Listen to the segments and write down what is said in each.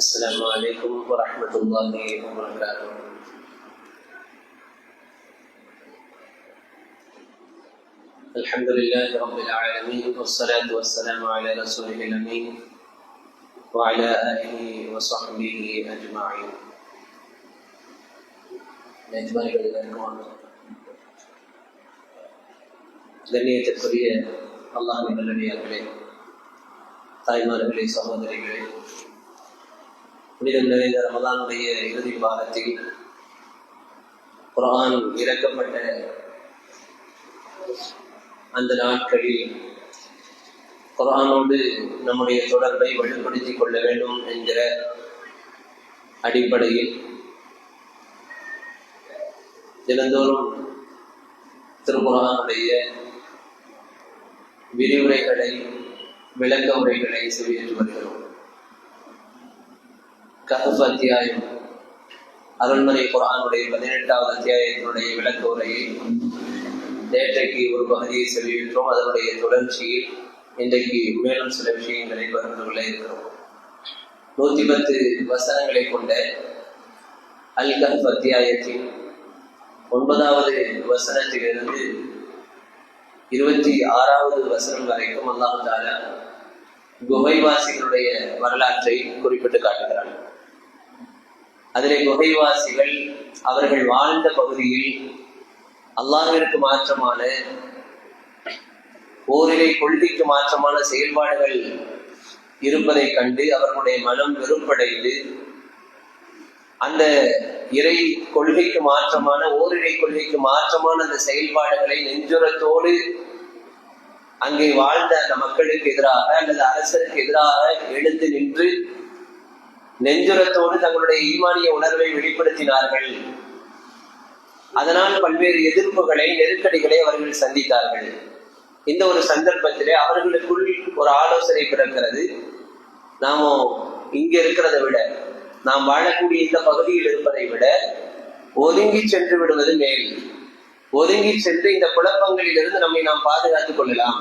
السلام عليكم ورحمة الله وبركاته. الحمد لله رب العالمين والصلاة والسلام على رسوله الأمين وعلى آله وصحبه أجمعين. கண்ணியத்திற்குரிய அல்லாஹ்வின் நல்லடியார்களே, தாய்மார்களே, சகோதரிகளே, புனிதம் நிறைந்த ரமலானுடைய இறுதி பாகத்தில் குர்ஆன் இறக்கப்பட்ட அந்த நாட்களில் குர்ஆனோடு நம்முடைய தொடர்பை வலுப்படுத்திக் கொள்ள வேண்டும் என்கிற அடிப்படையில் தினந்தோறும் திருக்குர்ஆனுடைய விரிவுரைகளை, விளக்க உரைகளை செவியேற்று வருகிறோம். கஹஃப் அத்தியாயம், அருள்மறை குர்ஆனுடைய 18வது அத்தியாயத்தினுடைய விளக்க உரையை நேற்றைக்கு ஒரு பகுதியை செவியேற்றோம். அதனுடைய தொடர்ச்சியில் இன்றைக்கு மேலும் சில விஷயங்களை பகிர்ந்து கொள்ள இருக்கிறோம். 110 வசனங்களை கொண்ட அல் கஹஃப் அத்தியாயத்தின் 9வது வசனத்திலிருந்து 26வது வசனம் வரைக்கும் அல்லாஹ் தஆலா குகைவாசிகளுடைய வரலாற்றை குறிப்பிட்டு காட்டுகிறார். அதிலே குகைவாசிகள் அவர்கள் வாழ்ந்த பகுதியில் அல்லாஹ்விற்கு மாற்றமான, ஓரிரை கொள்கைக்கு மாற்றமான செயல்பாடுகள் இருப்பதை கண்டு அவர்களுடைய மனம் வெறுப்படைந்து அந்த இறை கொள்கைக்கு மாற்றமான, ஓரிரை கொள்கைக்கு மாற்றமான அந்த செயல்பாடுகளை நெஞ்சுரத்தோடு அங்கே வாழ்ந்த அந்த மக்களுக்கு எதிராக அல்லது அரசருக்கு எதிராக எழுந்து நின்று நெஞ்சுரத்தோடு தங்களுடைய ஈமானிய உணர்வை வெளிப்படுத்தினார்கள். அதனால் பல்வேறு எதிர்ப்புகளை, நெருக்கடிகளை அவர்கள் சந்தித்தார்கள். இந்த ஒரு சந்தர்ப்பத்திலே அவர்களுக்குள் ஒரு ஆலோசனை பிறக்கிறது. நாம இங்க இருக்கிறதை விட, நாம் வாழக்கூடிய இந்த பகுதியில் இருப்பதை விட ஒதுங்கி சென்று விடுவது மேல். ஒதுங்கி சென்று இந்த குழப்பங்களில் இருந்து நம்மை நாம் பாதுகாத்துக் கொள்ளலாம்,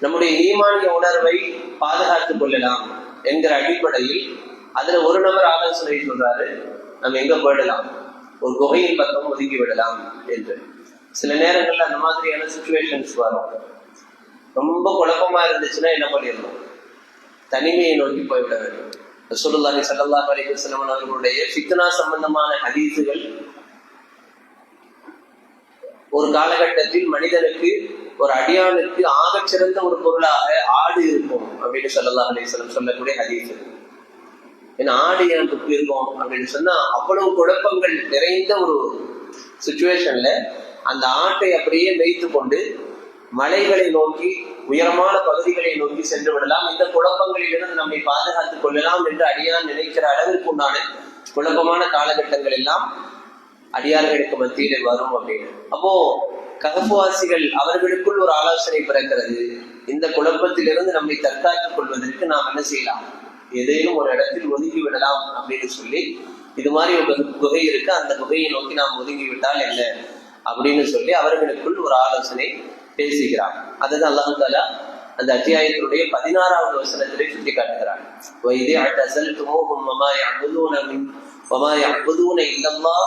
நம்முடைய ஈமானிய உணர்வை பாதுகாத்துக் கொள்ளலாம் என்கிற அடிப்படையில் அதுல ஒரு நபர் ஆலோசனை சொல்றாரு, நம்ம எங்க போயிடலாம், ஒரு குகையின் பக்கம் ஒதுங்கி விடலாம் என்று. சில நேரங்கள்ல அந்த மாதிரியான சிச்சுவேஷன்ஸ் வரும். ரொம்ப குழப்பமா இருந்துச்சுன்னா என்ன பண்ணிடணும், தனிமையை நோக்கி போய்விட வேண்டும். ரசூலுல்லாஹி ஸல்லல்லாஹு அலைஹி வஸல்லம் அவர்களுடைய ஃபித்னா சம்பந்தமான ஹதீஸுகள் ஒரு காலகட்டத்தில் மனிதனுக்கு, ஒரு அடியானுக்கு ஆகச் சிறந்த ஒரு பொருளாக ஆடு இருக்கும் அப்படின்னு ஸல்லல்லாஹு அலைஹி வஸல்லம் சொல்லக்கூடிய ஹதீஸ். ஏன்னா ஆடு எனக்கு இருக்கும் அப்படின்னு சொன்னா அவ்வளவு குழப்பங்கள் நிறைந்த ஒரு சிச்சுவேஷன்ல அந்த ஆட்டை அப்படியே வைத்து கொண்டு மலைகளை நோக்கி, உயரமான பகுதிகளை நோக்கி சென்று விடலாம், இந்த குழப்பங்களில் இருந்து நம்மை பாதுகாத்துக் கொள்ளலாம் என்று அடியான் நினைக்கிற அளவிற்கு உண்டான குழப்பமான காலகட்டங்கள் எல்லாம் அடியார்களுக்கு மத்தியிலே வரும் அப்படின்னு. அப்போ கஹஃப்வாசிகள் அவர்களுக்குள் ஒரு ஆலோசனை பிறக்கிறது. இந்த குழப்பத்திலிருந்து நம்மை தற்காத்துக் கொள்வதற்கு நாம் என்ன செய்யலாம், ஏதேனும் ஒரு இடத்தில் ஒதுங்கி விடலாம் அப்படின்னு சொல்லி, இது மாதிரி ஒரு குகை இருக்கு, அந்த குகையை நோக்கி நாம் ஒதுங்கி விட்டால் என்ன அப்படின்னு சொல்லி அவர்களுக்குள் ஒரு ஆலோசனை பேசுகிறார். அதுதான் அல்லாஹ் தஆலா அந்த அத்தியாயத்தினுடைய 16வது வசனத்திலே சுட்டி காட்டுகிறார். وَإِذِ اعْتَزَلْتُمُوهُمْ وَمَا يَعْبُدُونَ إِلَّا اللَّهَ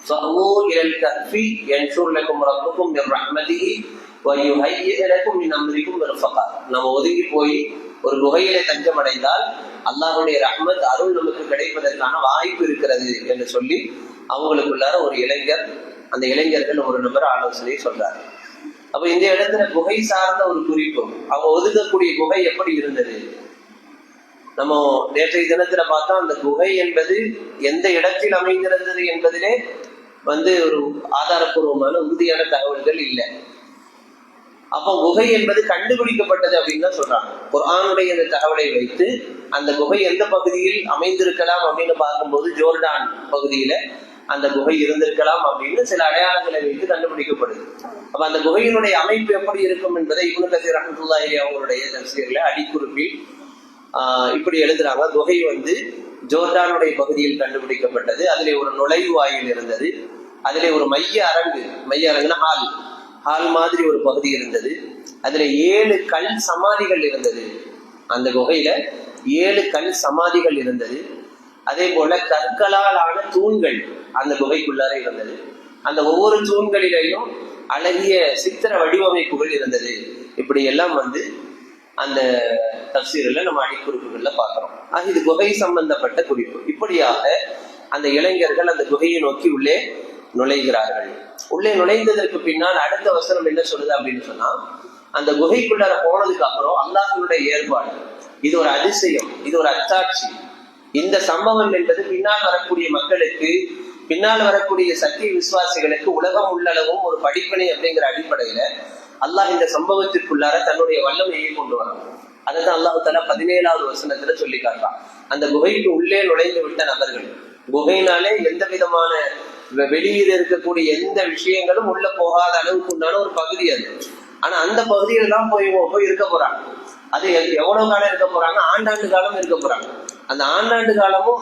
فَأْوُوا إِلَى الْكَهْفِ يَنشُرْ لَكُمْ رَبُّكُمْ مِنْ رَحْمَتِهِ وَيُهَيِّئْ لَكُمْ مِنْ أَمْرِكُمْ مِرْفَقًا. நம்ம ஒதுங்கி போய் ஒரு குகையிலே தஞ்சம் அடைந்தால் அல்லாஹ்வுடைய ரஹ்மத், அருள் நமக்கு கிடைப்பதற்கான வாய்ப்பு இருக்கிறது என்று சொல்லி அவங்களுக்குள்ளார ஒரு இளைஞர், அந்த இளைஞர்கள் ஒரு நபர் ஆலோசனை சொல்றாரு. அப்ப இந்த இடத்துல குகை சார்ந்த ஒரு குறிப்பு, அவங்க ஒதுக்கக்கூடிய குகை எப்படி இருந்தது. நம்ம நேற்றைய தினத்துல பார்த்தா அந்த குகை என்பது எந்த இடத்தில் அமைந்திருந்தது என்பதிலே ஒரு ஆதாரப்பூர்வமான உறுதியான தகவல்கள் இல்லை. அப்போ குகை என்பது கண்டுபிடிக்கப்பட்டது அப்படின்னு தான் சொல்றாங்க. குர்ஆனுடைய அந்த தகவலை வைத்து அந்த குகை எந்த பகுதியில் அமைந்திருக்கலாம் அப்படின்னு பார்க்கும்போது ஜோர்டான் பகுதியில அந்த குகை இருந்திருக்கலாம் அப்படின்னு சில அடையாளங்களை வைத்து கண்டுபிடிக்கப்படுது. அப்ப அந்த குகையினுடைய அமைப்பு எப்படி இருக்கும் என்பதை இப்னு கஸீர் ரஹ்மத்துல்லாஹி அலைஹி அவங்களுடைய தஃசீர்ல அடிக்குறிப்பில் இப்படி எழுதுறாங்க. குகை ஜோர்டானுடைய பகுதியில் கண்டுபிடிக்கப்பட்டது. அதிலே ஒரு நுழைவு வாயில் இருந்தது. அதிலே ஒரு மைய அரங்குனா ஹால் மாதிரி ஒரு பகுதி இருந்தது. அதுல 7 கல் சமாதிகள் இருந்தது. அந்த குகையில 7 கல் சமாதிகள் இருந்தது. அதே போல கற்களால் ஆன தூண்கள் அந்த குகைக்குள்ளார இருந்தது. அந்த ஒவ்வொரு தூண்களிலேயும் அழகிய சித்திர வடிவமைப்புகள் இருந்தது. இப்படி எல்லாம் அந்த தஃசீர்ல நம்ம அடிக்குறிப்புகள்ல பார்க்கிறோம். இது குகை சம்பந்தப்பட்ட குறிப்பு. இப்படியாக அந்த இளைஞர்கள் அந்த குகையை நோக்கி உள்ளே நுழைகிறார்கள். உள்ளே நுழைந்ததற்கு பின்னால் அடுத்த வசனம் என்ன சொல்லுது அப்படின்னு சொன்னா, அந்த குகைக்குள்ளார போனதுக்கு அப்புறம் அல்லாஹ்வுடைய ஏற்பாடு, இது ஒரு அதிசயம், இது ஒரு அத்தாட்சி. இந்த சம்பவம் என்பது பின்னால் வரக்கூடிய மக்களுக்கு, பின்னால் வரக்கூடிய சத்திய விசுவாசிகளுக்கு உலகம் உள்ளளவும் ஒரு படிப்பினை அப்படிங்கிற அடிப்படையில அல்லாஹ் இந்த சம்பவத்திற்குள்ளார தன்னுடைய வல்லமையை கொண்டு வரான். அதைதான் அல்லாஹ் தஆலா 17வது வசனத்துல சொல்லி காட்டுறான். அந்த குகைக்கு உள்ளே நுழைந்து விட்ட நபர்கள், குகையினாலே எந்த விதமான வெளியில் இருக்கக்கூடிய எந்த விஷயங்களும் உள்ள போகாத அளவுக்கு உண்டான ஒரு பகுதி அது. ஆனா அந்த பகுதியில தான் போய் இருக்க போறாங்க. அது எவ்வளவு காலம் இருக்க போறாங்க? ஆண்டாண்டு காலம் இருக்க போறாங்க. அந்த ஆண்டாண்டு காலமும்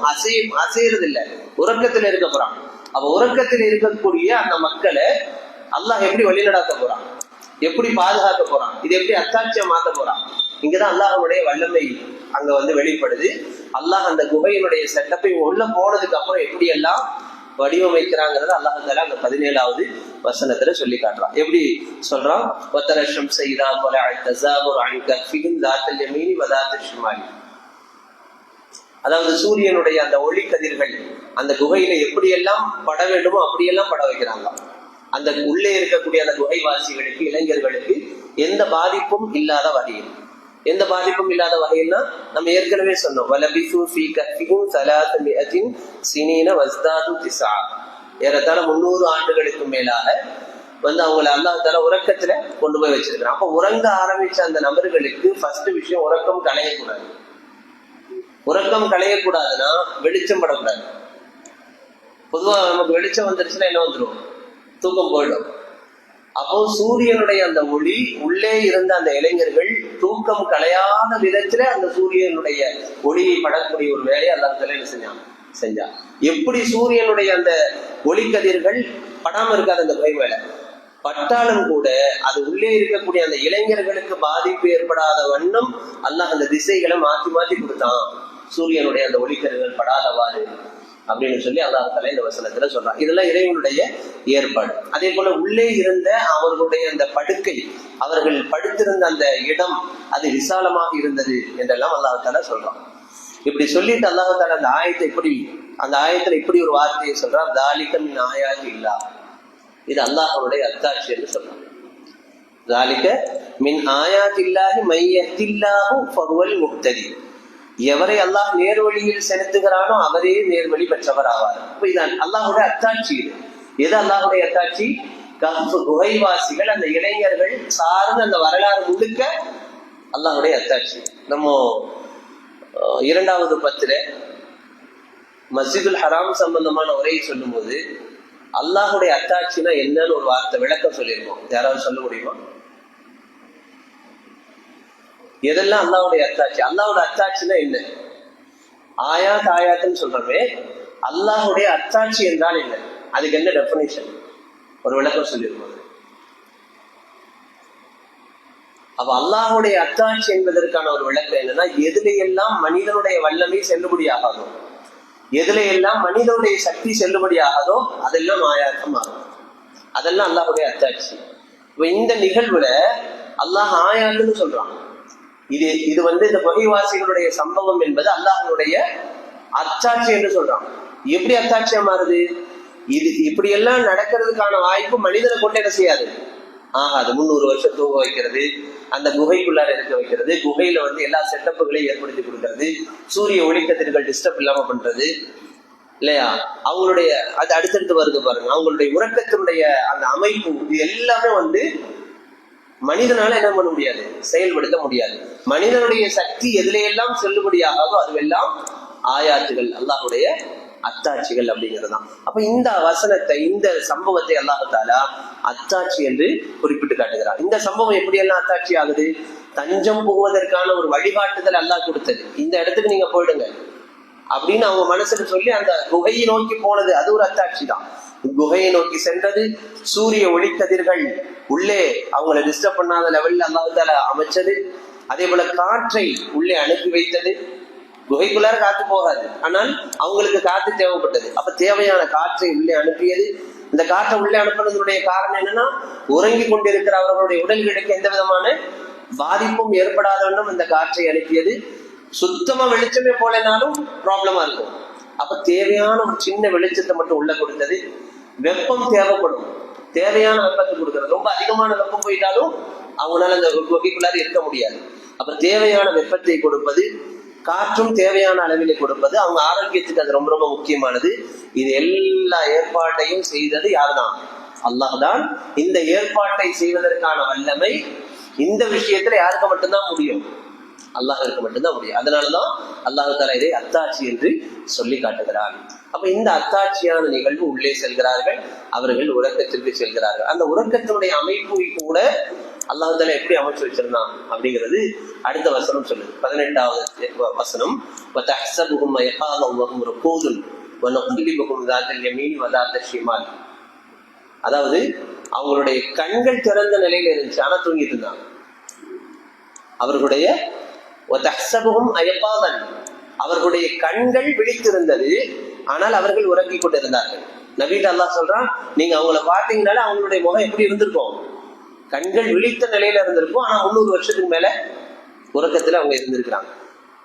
அசையறது இல்லை, உறக்கத்துல இருக்க போறாங்க. அப்ப உறக்கத்தில் இருக்கக்கூடிய அந்த மக்களை அல்லாஹ் எப்படி வழிநடாத்த போறான், எப்படி பாதுகாக்க போறான், இது எப்படி அத்தாட்சியா மாத்த போறான்? இங்கதான் அல்லாஹ்வுடைய வல்லமை அங்க வெளிப்படுது. அல்லாஹ் அந்த குகையினுடைய செட்டப்பை உள்ள போனதுக்கு அப்புறம் எப்படி எல்லாம் வடிவமைக்கிறாங்கிறத அல்லாஹ் தஆலா அந்த 17வது வசனத்துல சொல்லி காட்டுறான். எப்படி சொல்றான்? வத்தரஷம் செய்தா போல தஸாபுர் அன் கஃபின் தாத்தல் யமீனி வதாத்தல் ஷிமாலி. அதாவது சூரியனுடைய அந்த ஒளி கதிர்கள் அந்த குகையில எப்படியெல்லாம் பட வேண்டுமோ அப்படியெல்லாம் பட வைக்கிறாங்க. அந்த உள்ளே இருக்கக்கூடிய அந்த குகைவாசிகளுக்கு, இளைஞர்களுக்கு எந்த பாதிப்பும் இல்லாத வகையில். எந்த பாதிப்பும் இல்லாத வகையில்னா நம்ம ஏற்கனவே சொன்னோம், வலபிசு ஃபீ கஃபிஹிம் 300 சினீன வஸ்தாது 9. ஏறத்தாழ 300 ஆண்டுகளுக்கு மேலாக அவங்களை அல்லாஹ் தஆலா உறக்கத்துல கொண்டு போய் வச்சிருக்கிறான். அப்ப உறங்க ஆரம்பிச்ச அந்த நபர்களுக்கு ஃபர்ஸ்ட் விஷயம், உறக்கம் களையக்கூடாது. உறக்கம் களையக்கூடாதுன்னா வெளிச்சம் படக்கூடாது. பொதுவா நமக்கு வெளிச்சம் வந்துருச்சுன்னா என்ன வந்துடும்? தூக்கம் போயிடும். அப்போ சூரியனுடைய அந்த ஒளி உள்ளே இருந்த அந்த இளைஞர்கள் தூக்கம் களையாத விதத்துல அந்த சூரியனுடைய ஒளியை படக்கூடிய ஒரு வேலையை அல்லாஹ் தஆலா செஞ்சா. எப்படி சூரியனுடைய அந்த ஒளி கதிர்கள் படாம இருக்காது அந்த குகை மேல, பட்டாலும் கூட அது உள்ளே இருக்கக்கூடிய அந்த இளைஞர்களுக்கு பாதிப்பு ஏற்படாத வண்ணம் அல்லாஹ் அந்த திசைகளை மாத்தி மாத்தி கொடுத்தான், சூரியனுடைய அந்த ஒளிக்கதிர்கள் படாதவாறு அப்படின்னு சொல்லி அல்லாஹ் தஆலா இந்த வசனத்துல சொல்றான். இதெல்லாம் இறைவனுடைய ஏற்பாடு. அதே போல உள்ளே இருந்த அவர்களுடைய அந்த படுக்கை, அவர்கள் படுத்திருந்த அந்த இடம் அது விசாலமாக இருந்தது என்றெல்லாம் அல்லாஹ் தஆலா சொல்றான். இப்படி சொல்லிட்டு அல்லாஹ் தஆலா அந்த ஆயத்துல இப்படி ஒரு வார்த்தையை சொல்றான், தாலிக மின் ஆயாத்தி இல்லா. இது அல்லாஹ்வுடைய அத்தாட்சி என்று சொல்றான். தாலிக மின் ஆயாத்தி இல்லாஹி மை யஹ்தில்லாஹு ஃபஹுவல் முஹ்ததி. எவரை அல்லாஹ் நேர்வழியில் செலுத்துகிறானோ அவரே நேர்வழி பெற்றவர் ஆவார். இப்ப இதான் அல்லாஹ்வுடைய அத்தாட்சி. எது அல்லாஹ்வுடைய அத்தாட்சி? கஹ்ஃப் குகைவாசிகள், அந்த இளைஞர்கள் சார்ந்த அந்த வரலாறு முழுக்க அல்லாஹ்வுடைய அத்தாட்சி. நம்ம 2வது பத்துல மஸ்ஜிதுல் ஹராம் சம்பந்தமான உரையை சொல்லும் போது அல்லாஹ்வுடைய அத்தாட்சினா என்னன்னு ஒரு வார்த்தை விளக்கம் சொல்லியிருக்கோம். யாராவது சொல்ல முடியுமா? எதெல்லாம் அல்லாஹ்வுடைய அத்தாட்சி? அல்லாஹ்வுடைய அத்தாட்சினா என்ன? ஆயாத்துன்னு சொல்றோமே, அல்லாஹ்வுடைய அத்தாட்சி என்றால் என்ன? அதுக்கு என்ன டெஃபினிஷன்? ஒரு விளக்கம் சொல்லியிருக்கோம். அப்ப அல்லாஹ்வுடைய அத்தாட்சி என்பதற்கான ஒரு விளக்கம் என்னன்னா, எதுல எல்லாம் மனிதனுடைய வல்லமை செல்லுபடியாகாதோ, எதுல எல்லாம் மனிதனுடைய சக்தி செல்லுபடியாகாதோ அதெல்லாம் ஆயாத்தம் ஆகும். அதெல்லாம் அல்லாஹ்வுடைய அத்தாட்சி. இப்ப இந்த நிகழ்வுல அல்லாஹ் ஆயாத்துன்னு சொல்றான். இது இந்த குகைவாசிகளுடைய சம்பவம் என்பது அல்லாஹ்வுடைய அத்தாட்சி என்று சொல்றான். எப்படி அத்தாட்சியா மாறுது? இது இப்படி எல்லாம் நடக்கிறதுக்கான வாய்ப்பு மனிதனை கொண்டு என்ன செய்யாது, ஆகாது. 300 வருஷம் தூங்க வைக்கிறது, அந்த குகைக்குள்ளார இருக்க வைக்கிறது, குகையில எல்லா செட்டப்புகளையும் ஏற்படுத்தி கொடுக்கறது, சூரிய ஒளிக்கதிர்கள் டிஸ்டர்ப் இல்லாம பண்றது இல்லையா, அவங்களுடைய அது அடுத்தடுத்து வருது பாருங்க, அவங்களுடைய உறக்கத்தினுடைய அந்த அமைப்பு, இது எல்லாமே மனிதனால என்ன பண்ண முடியாது, செயல்படுத்த முடியாது. மனிதனுடைய சக்தி எதிலையெல்லாம் செல்லுபடியாகாதோ அதுவெல்லாம் ஆயாத்துகள், அல்லாஹ்வுடைய அத்தாட்சிகள் அப்படிங்கிறதுதான். அப்ப இந்த வசனத்தை, இந்த சம்பவத்தை அல்லாஹ் தஆலா அத்தாட்சி என்று குறிப்பிட்டு காட்டுகிறார். இந்த சம்பவம் எப்படியெல்லாம் அத்தாட்சி ஆகுது? தஞ்சம் போவதற்கான ஒரு வழிகாட்டுதல் அல்லாஹ் கொடுத்தது. இந்த இடத்துக்கு நீங்க போயிடுங்க அப்படின்னு அவங்க மனசுல சொல்லி அந்த குகையை நோக்கி போனது, அது ஒரு அத்தாட்சி தான். குகையை நோக்கி சென்றது, சூரிய ஒளிக்கதிர்கள் உள்ளே அவங்களை டிஸ்டர்ப் பண்ணாத லெவல்ல அல்லாஹ் தஆலா அமைச்சது. அதே போல காற்றை உள்ளே அனுப்பி வைத்தது. குகைக்குள்ளார காத்து போகாது, ஆனால் அவங்களுக்கு காத்து தேவைப்பட்டது. அப்ப தேவையான காற்றை உள்ளே அனுப்பியது. இந்த காற்றை உள்ளே அனுப்புறதுடைய காரணம் என்னன்னா, உறங்கி கொண்டிருக்கிற அவர்களுடைய உடல்களுக்கு எந்த விதமான பாதிப்பும் ஏற்படாத வண்ணம் இந்த காற்றை அனுப்பியது. சுத்தமா வெளிச்சமே போலனாலும் ப்ராப்ளமா இருக்கும். அப்ப தேவையான ஒரு சின்ன வெளிச்சத்தை மட்டும் உள்ள கொடுத்தது. வெப்பம் தேவைப்படும், தேவையான வெப்பத்தை கொடுக்கறது. ரொம்ப அதிகமான வெப்பம் போயிட்டாலும் அவங்களால அந்த குகைக்குள்ளார இருக்க முடியாது. அப்ப தேவையான வெப்பத்தை கொடுப்பது, காற்றும் தேவையான அளவிலே கொடுப்பது, அவங்க ஆரோக்கியத்துக்கு அது ரொம்ப ரொம்ப முக்கியமானது. இது எல்லா ஏற்பாட்டையும் செய்தது யார்தான்? அல்லாஹ் தான். இந்த ஏற்பாட்டை செய்வதற்கான வல்லமை இந்த விஷயத்துல யாருக்கு மட்டும்தான் முடியும்? அல்லாஹ்வுக்கு மட்டும்தான் முடியும். அதனாலதான் அல்லாஹ் தஆலா இதை அத்தாட்சி என்று சொல்லி காட்டுகிறார். அப்ப இந்த அத்தாட்சியான நிகழ்வு உள்ளே செல்கிறார்கள், அவர்கள் உறக்கத்திற்கு செல்கிறார்கள். அந்த உறக்கத்தினுடைய அமைப்பு கூட அல்லாஹ் தஆலா எப்படி அமைச்சு வச்சிருந்தான் அப்படிங்கிறது அடுத்த வசனம் சொல்லுது. 18வது வசனம், வதஹ்சபுஹும் யகாலு வஹும் ருகூதுன் வனக்லிபுஹும் ذاتல் யமீன் வذات ஷிமால். அதாவது அவங்களுடைய கண்கள் திறந்த நிலையில இருந்துச்சு, ஆனா தூங்கிட்டு இருந்தாங்க. அவர்களுடைய அவர்களுடைய கண்கள் விழித்திருந்தது, ஆனால் அவர்கள் உறங்கி கொண்டிருந்தார்கள். நபிட்ட அல்லாஹ் சொல்றான், நீங்க அவங்கள பார்த்தீங்கனால அவங்களுடைய முகம் எப்படி இருந்திருக்கும்? கண்கள் விழித்த நிலையில இருந்திருக்கும், ஆனா 300 வருஷத்துக்கு மேல உறக்கத்துல அவங்க இருந்திருக்கிறாங்க.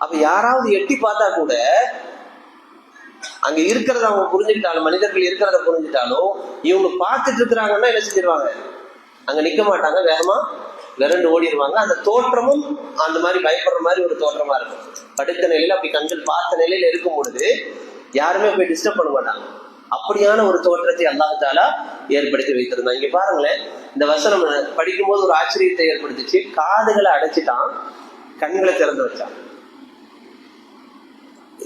அப்ப யாராவது எட்டி பார்த்தா கூட அங்க இருக்கிறத அவங்க புரிஞ்சுக்கிட்டாலும், மனிதர்கள் இருக்கிறத புரிஞ்சுட்டாலும், இவங்க பார்த்துட்டு இருக்கிறாங்கன்னா என்ன செஞ்சிருவாங்க? அங்க நிக்க மாட்டாங்க, வேகமா விரண்டு ஓடிடுவாங்க. அந்த தோற்றமும் அந்த மாதிரி பயப்படுற மாதிரி ஒரு தோற்றமா இருக்கும். படுத்த நிலையில அப்படி கண்கள் பார்த்த நிலையில இருக்கும் பொழுது யாருமே போய் டிஸ்டர்ப் பண்ண மாட்டாங்க. அப்படியான ஒரு தோற்றத்தை அல்லாஹ் தஆலா ஏற்படுத்தி வைத்திருந்தான். இங்க பாருங்களேன், இந்த வசனம் படிக்கும் போது ஒரு ஆச்சரியத்தை ஏற்படுத்திச்சு. காதுகளை அடைச்சிட்டான், கண்களை திறந்து வச்சான்.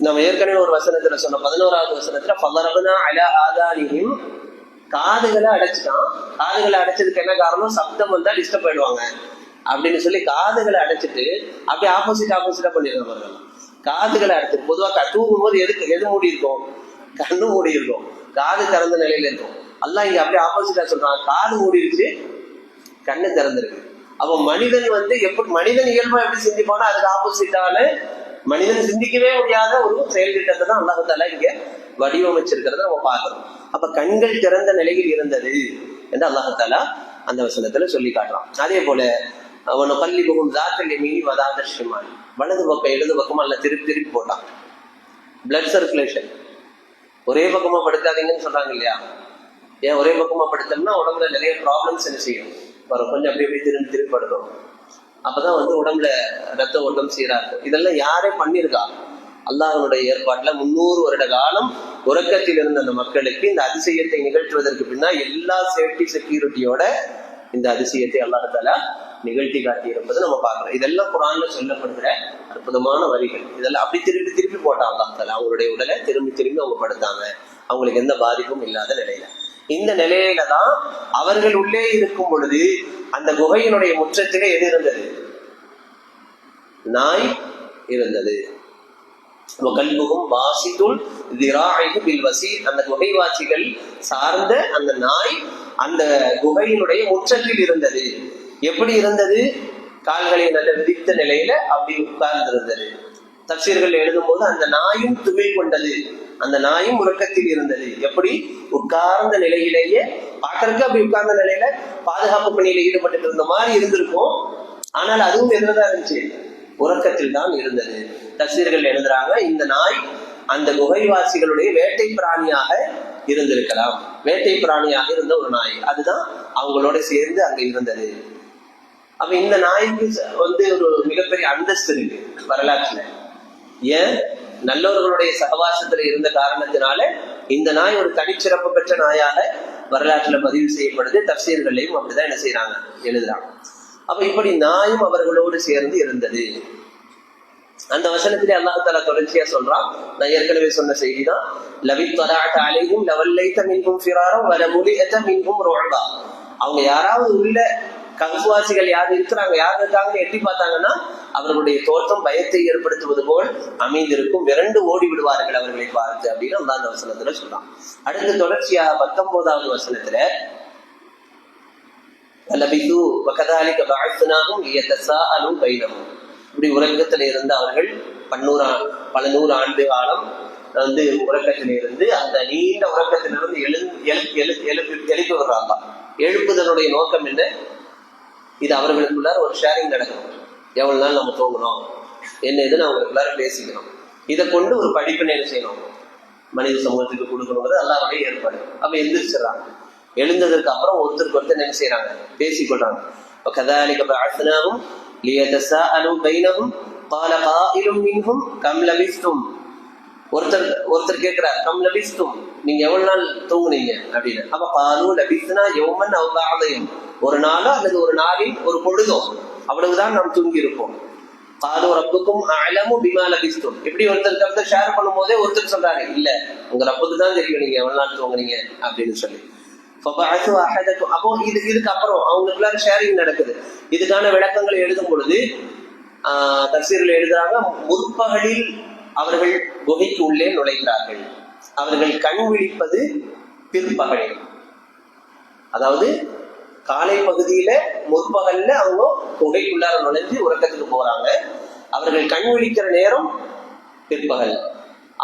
நம்ம ஏற்கனவே ஒரு வசனத்துல சொன்ன 11வது வசனத்துல ஃபதரபனா அலா ஆதானிஹிம், காதுகளை அடைச்சிட்டான். காதுகளை அடைச்சதுக்கு என்ன காரணம்? சப்தம் வந்தா டிஸ்டர்ப் ஆயிடுவாங்க அப்படின்னு சொல்லி காதுகளை அடைச்சிட்டு அப்படியே ஆப்போசிட்டா பண்ணிடுறாங்க. காதுகளை அடைச்சிட்டு பொதுவாக தூங்கும் போது எது மூடி இருக்கும்? கண்ணு மூடி இருக்கும், காது திறந்த நிலையில இருக்கும். அல்லாஹ் இங்க அப்படியே ஆப்போசிட்டா சொல்றான், காது மூடிடுச்சு, கண்ணு திறந்திருக்கு. அப்போ மனிதன் எப்படி மனிதன் இயல்பா எப்படி சிந்திப்பானோ அதுக்கு ஆப்போசிட்டான மனிதன் சிந்திக்கவே முடியாத ஒரு செயல் திட்டத்தை தான் அல்லாஹ் தஆலா இங்க வடிவமைச்சிருக்கிறத நம்ம பார்க்கிறோம். அப்ப கண்கள் திறந்த நிலையில் இருந்தது என்று அல்லாஹ் தஆலா அந்த வசனத்துல சொல்லி காட்டுறான். அதே போல வனக்லிபுஹும் ذاتல் யமீன் வذات ஷிமால், வலது பக்கம் இடது பக்கமா அல்ல திருப்பி போட்டான். Blood circulation. ஒரே பக்கமா படுத்தாதீங்கன்னு சொல்றாங்க இல்லையா? ஏன் ஒரே பக்கமா படுத்தோம்னா உடம்புல நிறைய ப்ராப்ளம்ஸ் என்ன செய்யும் வரும். கொஞ்சம் அப்படியே திருப்பி படுறோம். அப்பதான் உடம்புல ரத்த ஓட்டம் சீரா இருக்கும். இதெல்லாம் யாரே பண்ணிருக்கா? அல்லாஹ்வுடைய ஏற்பாட்டுல 300 வருட காலம் உறக்கத்தில் இருந்த அந்த மக்களுக்கு இந்த அதிசயத்தை நிகழ்த்துவதற்கு பின்னால் எல்லா சேஃப்டி செக்யூரிட்டியோட இந்த அதிசயத்தை அல்லாஹ் தஆலா நிகழ்த்தி காட்டி இருப்பதை நம்ம பார்க்கிறோம். இதெல்லாம் குர்ஆன்ல சொல்லப்படுகிற அற்புதமான வரிகள். இதெல்லாம் அப்படி திருப்பி போட்டான் அல்லாஹ் தஆலா. அவங்களுடைய உடலை திரும்பி அவங்க படுத்தாங்க, அவங்களுக்கு எந்த பாதிப்பும் இல்லாத நிலையில. இந்த நிலையில தான் அவர்கள் உள்ளே இருக்கும் பொழுது அந்த குகையினுடைய முற்றத்திலே எது இருந்தது? நாய் இருந்தது. அந்த குகைவாசிகள் சார்ந்த அந்த நாய் அந்த குகையினுடைய முற்றத்தில் இருந்தது. எப்படி இருந்தது? கால்களை நல்ல விதித்த நிலையில அப்படி உட்கார்ந்து இருந்தது. தஃசீர்கள் எழுதும் போது அந்த நாயும் துவில் கொண்டது, அந்த நாயும் உறக்கத்தில் இருந்தது. எப்படி? உட்கார்ந்த நிலையிலேயே பார்க்கறதுக்கு அப்படி உட்கார்ந்த நிலையில பாதுகாப்பு பணியில ஈடுபட்டு இருந்த மாதிரி இருந்திருக்கும். ஆனால் அதுவும் எதுலதான் இருந்துச்சு? உறக்கத்தில் தான் இருந்தது. தஃசீர்கள் எழுதுறாங்க, இந்த நாய் அந்த குகைவாசிகளுடைய வேட்டை பிராணியாக இருந்திருக்கலாம். வேட்டை பிராணியாக இருந்த ஒரு நாய், அதுதான் அவங்களோட சேர்ந்து அங்க இருந்தது. அப்ப இந்த நாய்க்கு ஒரு மிகப்பெரிய அந்தஸ்து இருக்கு வரலாற்றுல. ஏன்? நல்லவர்களுடைய சகவாசத்துல இருந்த காரணத்தினால இந்த நாய் ஒரு தனிச்சிறப்பு பெற்ற நாயாக வரலாற்றுல பதிவு செய்யப்படுது. தஃசீர்களையும் அப்படிதான் என்ன செய்யறாங்க, எழுதுறாங்க. அப்ப இப்படி நாயும் அவர்களோடு சேர்ந்து இருந்தது. அந்த வசனத்திலே அல்லாஹ் தஆலா தொடர்ச்சியா சொல்றான். நான் ஏற்கனவே சொன்ன செய்திதான். லவித் தலஅத அலைஹிம் லவல்லைத மின்ஹும் ஃபிராரா வலமுலிஅத மின்ஹும் ருஅபா. அவங்க யாராவது உள்ள கஹ்வாசிகள் யார் இருக்காங்கன்னு எட்டி பார்த்தாங்கன்னா அவர்களுடைய தோற்றம் பயத்தை ஏற்படுத்துவது போல் அமைந்திருக்கும், விரண்டு ஓடி விடுவார்கள் அவர்களை பார்த்து அப்படின்னு அல்லாஹ் அந்த வசனத்துல சொல்றான். அடுத்து தொடர்ச்சியா 19வது வசனத்துல இப்படி உறக்கத்துல இருந்த அவர்கள் பல நூறு ஆண்டு காலம் வந்து உறக்கத்திலிருந்து அந்த நீண்ட உறக்கத்திலிருந்து எழுப்பி விடுறாங்க. எழுப்புதனுடைய நோக்கம் என்ன? இது அவர்களுக்குள்ளார ஒரு ஷேரிங் நடக்கணும். எவ்வளவு நாள் நம்ம தூங்கணும், என்ன இதுன்னு அவங்களுக்குள்ளார பேசிக்கணும். இதை கொண்டு ஒரு படிப்பினை என்ன செய்யணும், மனித சமூகத்துக்கு கொடுக்கணுங்கிறது அல்லாஹ்வுடைய ஏற்பாடு. அப்ப எந்திரிச்சிடறாங்க. எழுந்ததற்கு அப்புறம் ஒருத்தருக்கு ஒருத்தர் என்ன செய்யறாங்க, பேசிக்கொள்றாங்க. وَكَذَلِكَ بَعَثْنَاهُمْ لِيَتَسَاءَلُوا بَيْنَهُمْ قَالَ قَائِلٌ مِّنْهُمْ كَمْ لَبِثْتُمْ. ஒருத்தர் கேட்கிறார், கம் லபிஸ்தும், நீங்க எவ்வளவு நாள் தூங்குனீங்க அப்படின்னு. அப்ப قَالُوا لَبِثْنَا يَوْمًا أَوْ بَعْضَ يَوْمٍ, ஒரு நாளோ அல்லது ஒரு நாளின் ஒரு பொழுதோ அவ்வளவுதான் நாம் தூங்கி இருப்போம். قَالُوا رَبُّكُمْ أَعْلَمُ بِمَا لَبِثْتُمْ. இப்படி ஒருத்தருக்கு ஷேர் பண்ணும் போதே ஒருத்தர் சொல்றாரு, இல்ல உங்க ரப்புக்கு தான் தெரியும் நீங்க எவ்வளவு நாள் தூங்குனீங்க அப்படின்னு சொல்லி. அப்போ இதுக்கு அப்புறம் அவங்களுக்குள்ள ஷேரிங் நடக்குது. இதுக்கான விளக்கங்களை எழுதும் பொழுது தஃசீரில் எழுதுறாங்க, முற்பகலில் அவர்கள் குகைக்கு உள்ளே நுழைகிறார்கள். அவர்கள் கண் விழிப்பது பிற்பகலில், அதாவது காலை பகுதியில முற்பகல்ல அவங்க குகைக்குள்ளார நுழைஞ்சு உறக்கத்துக்கு போறாங்க. அவர்கள் கண் விழிக்கிற நேரம் பிற்பகல்.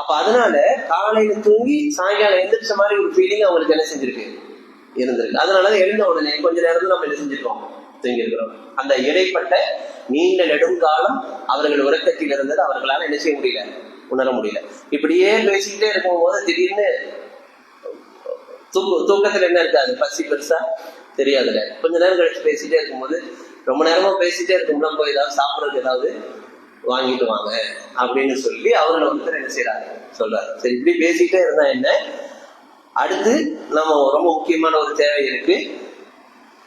அப்ப அதனால காலையில தூங்கி சாயங்காலம் எந்திரிச்ச மாதிரி ஒரு ஃபீலிங் அவங்களுக்கு என்ன செஞ்சிருக்கு, இருந்திருக்கு. அதனாலதான் எழுந்த உடனே கொஞ்ச நேரத்துல நம்ம என்ன செஞ்சிருக்கோம், தூங்கி இருக்கிறோம். அந்த இடைப்பட்ட நீண்ட நெடுங்காலம் அவர்கள் உறக்கத்தில் இருந்தது அவர்களால என்ன செய்ய முடியல, உணர முடியல. இப்படியே பேசிக்கிட்டே இருக்கும் போது திடீர்னு தூக்கத்துல என்ன இருக்காது, பசி பெருசா தெரியாதுல. கொஞ்ச நேரம் கழிச்சு பேசிட்டே இருக்கும்போது, ரொம்ப நேரமா பேசிட்டே இருக்கும்னா போய் ஏதாவது சாப்பிடறதுக்கு ஏதாவது வாங்கிட்டு வாங்க அப்படின்னு சொல்லி அவர்களை வந்து என்ன செய்யறாரு, சொல்றாரு. சரி, இப்படி பேசிக்கிட்டே இருந்தா என்ன, அடுத்து நம்ம ரொம்ப முக்கியமான ஒரு தேவை இருக்கு.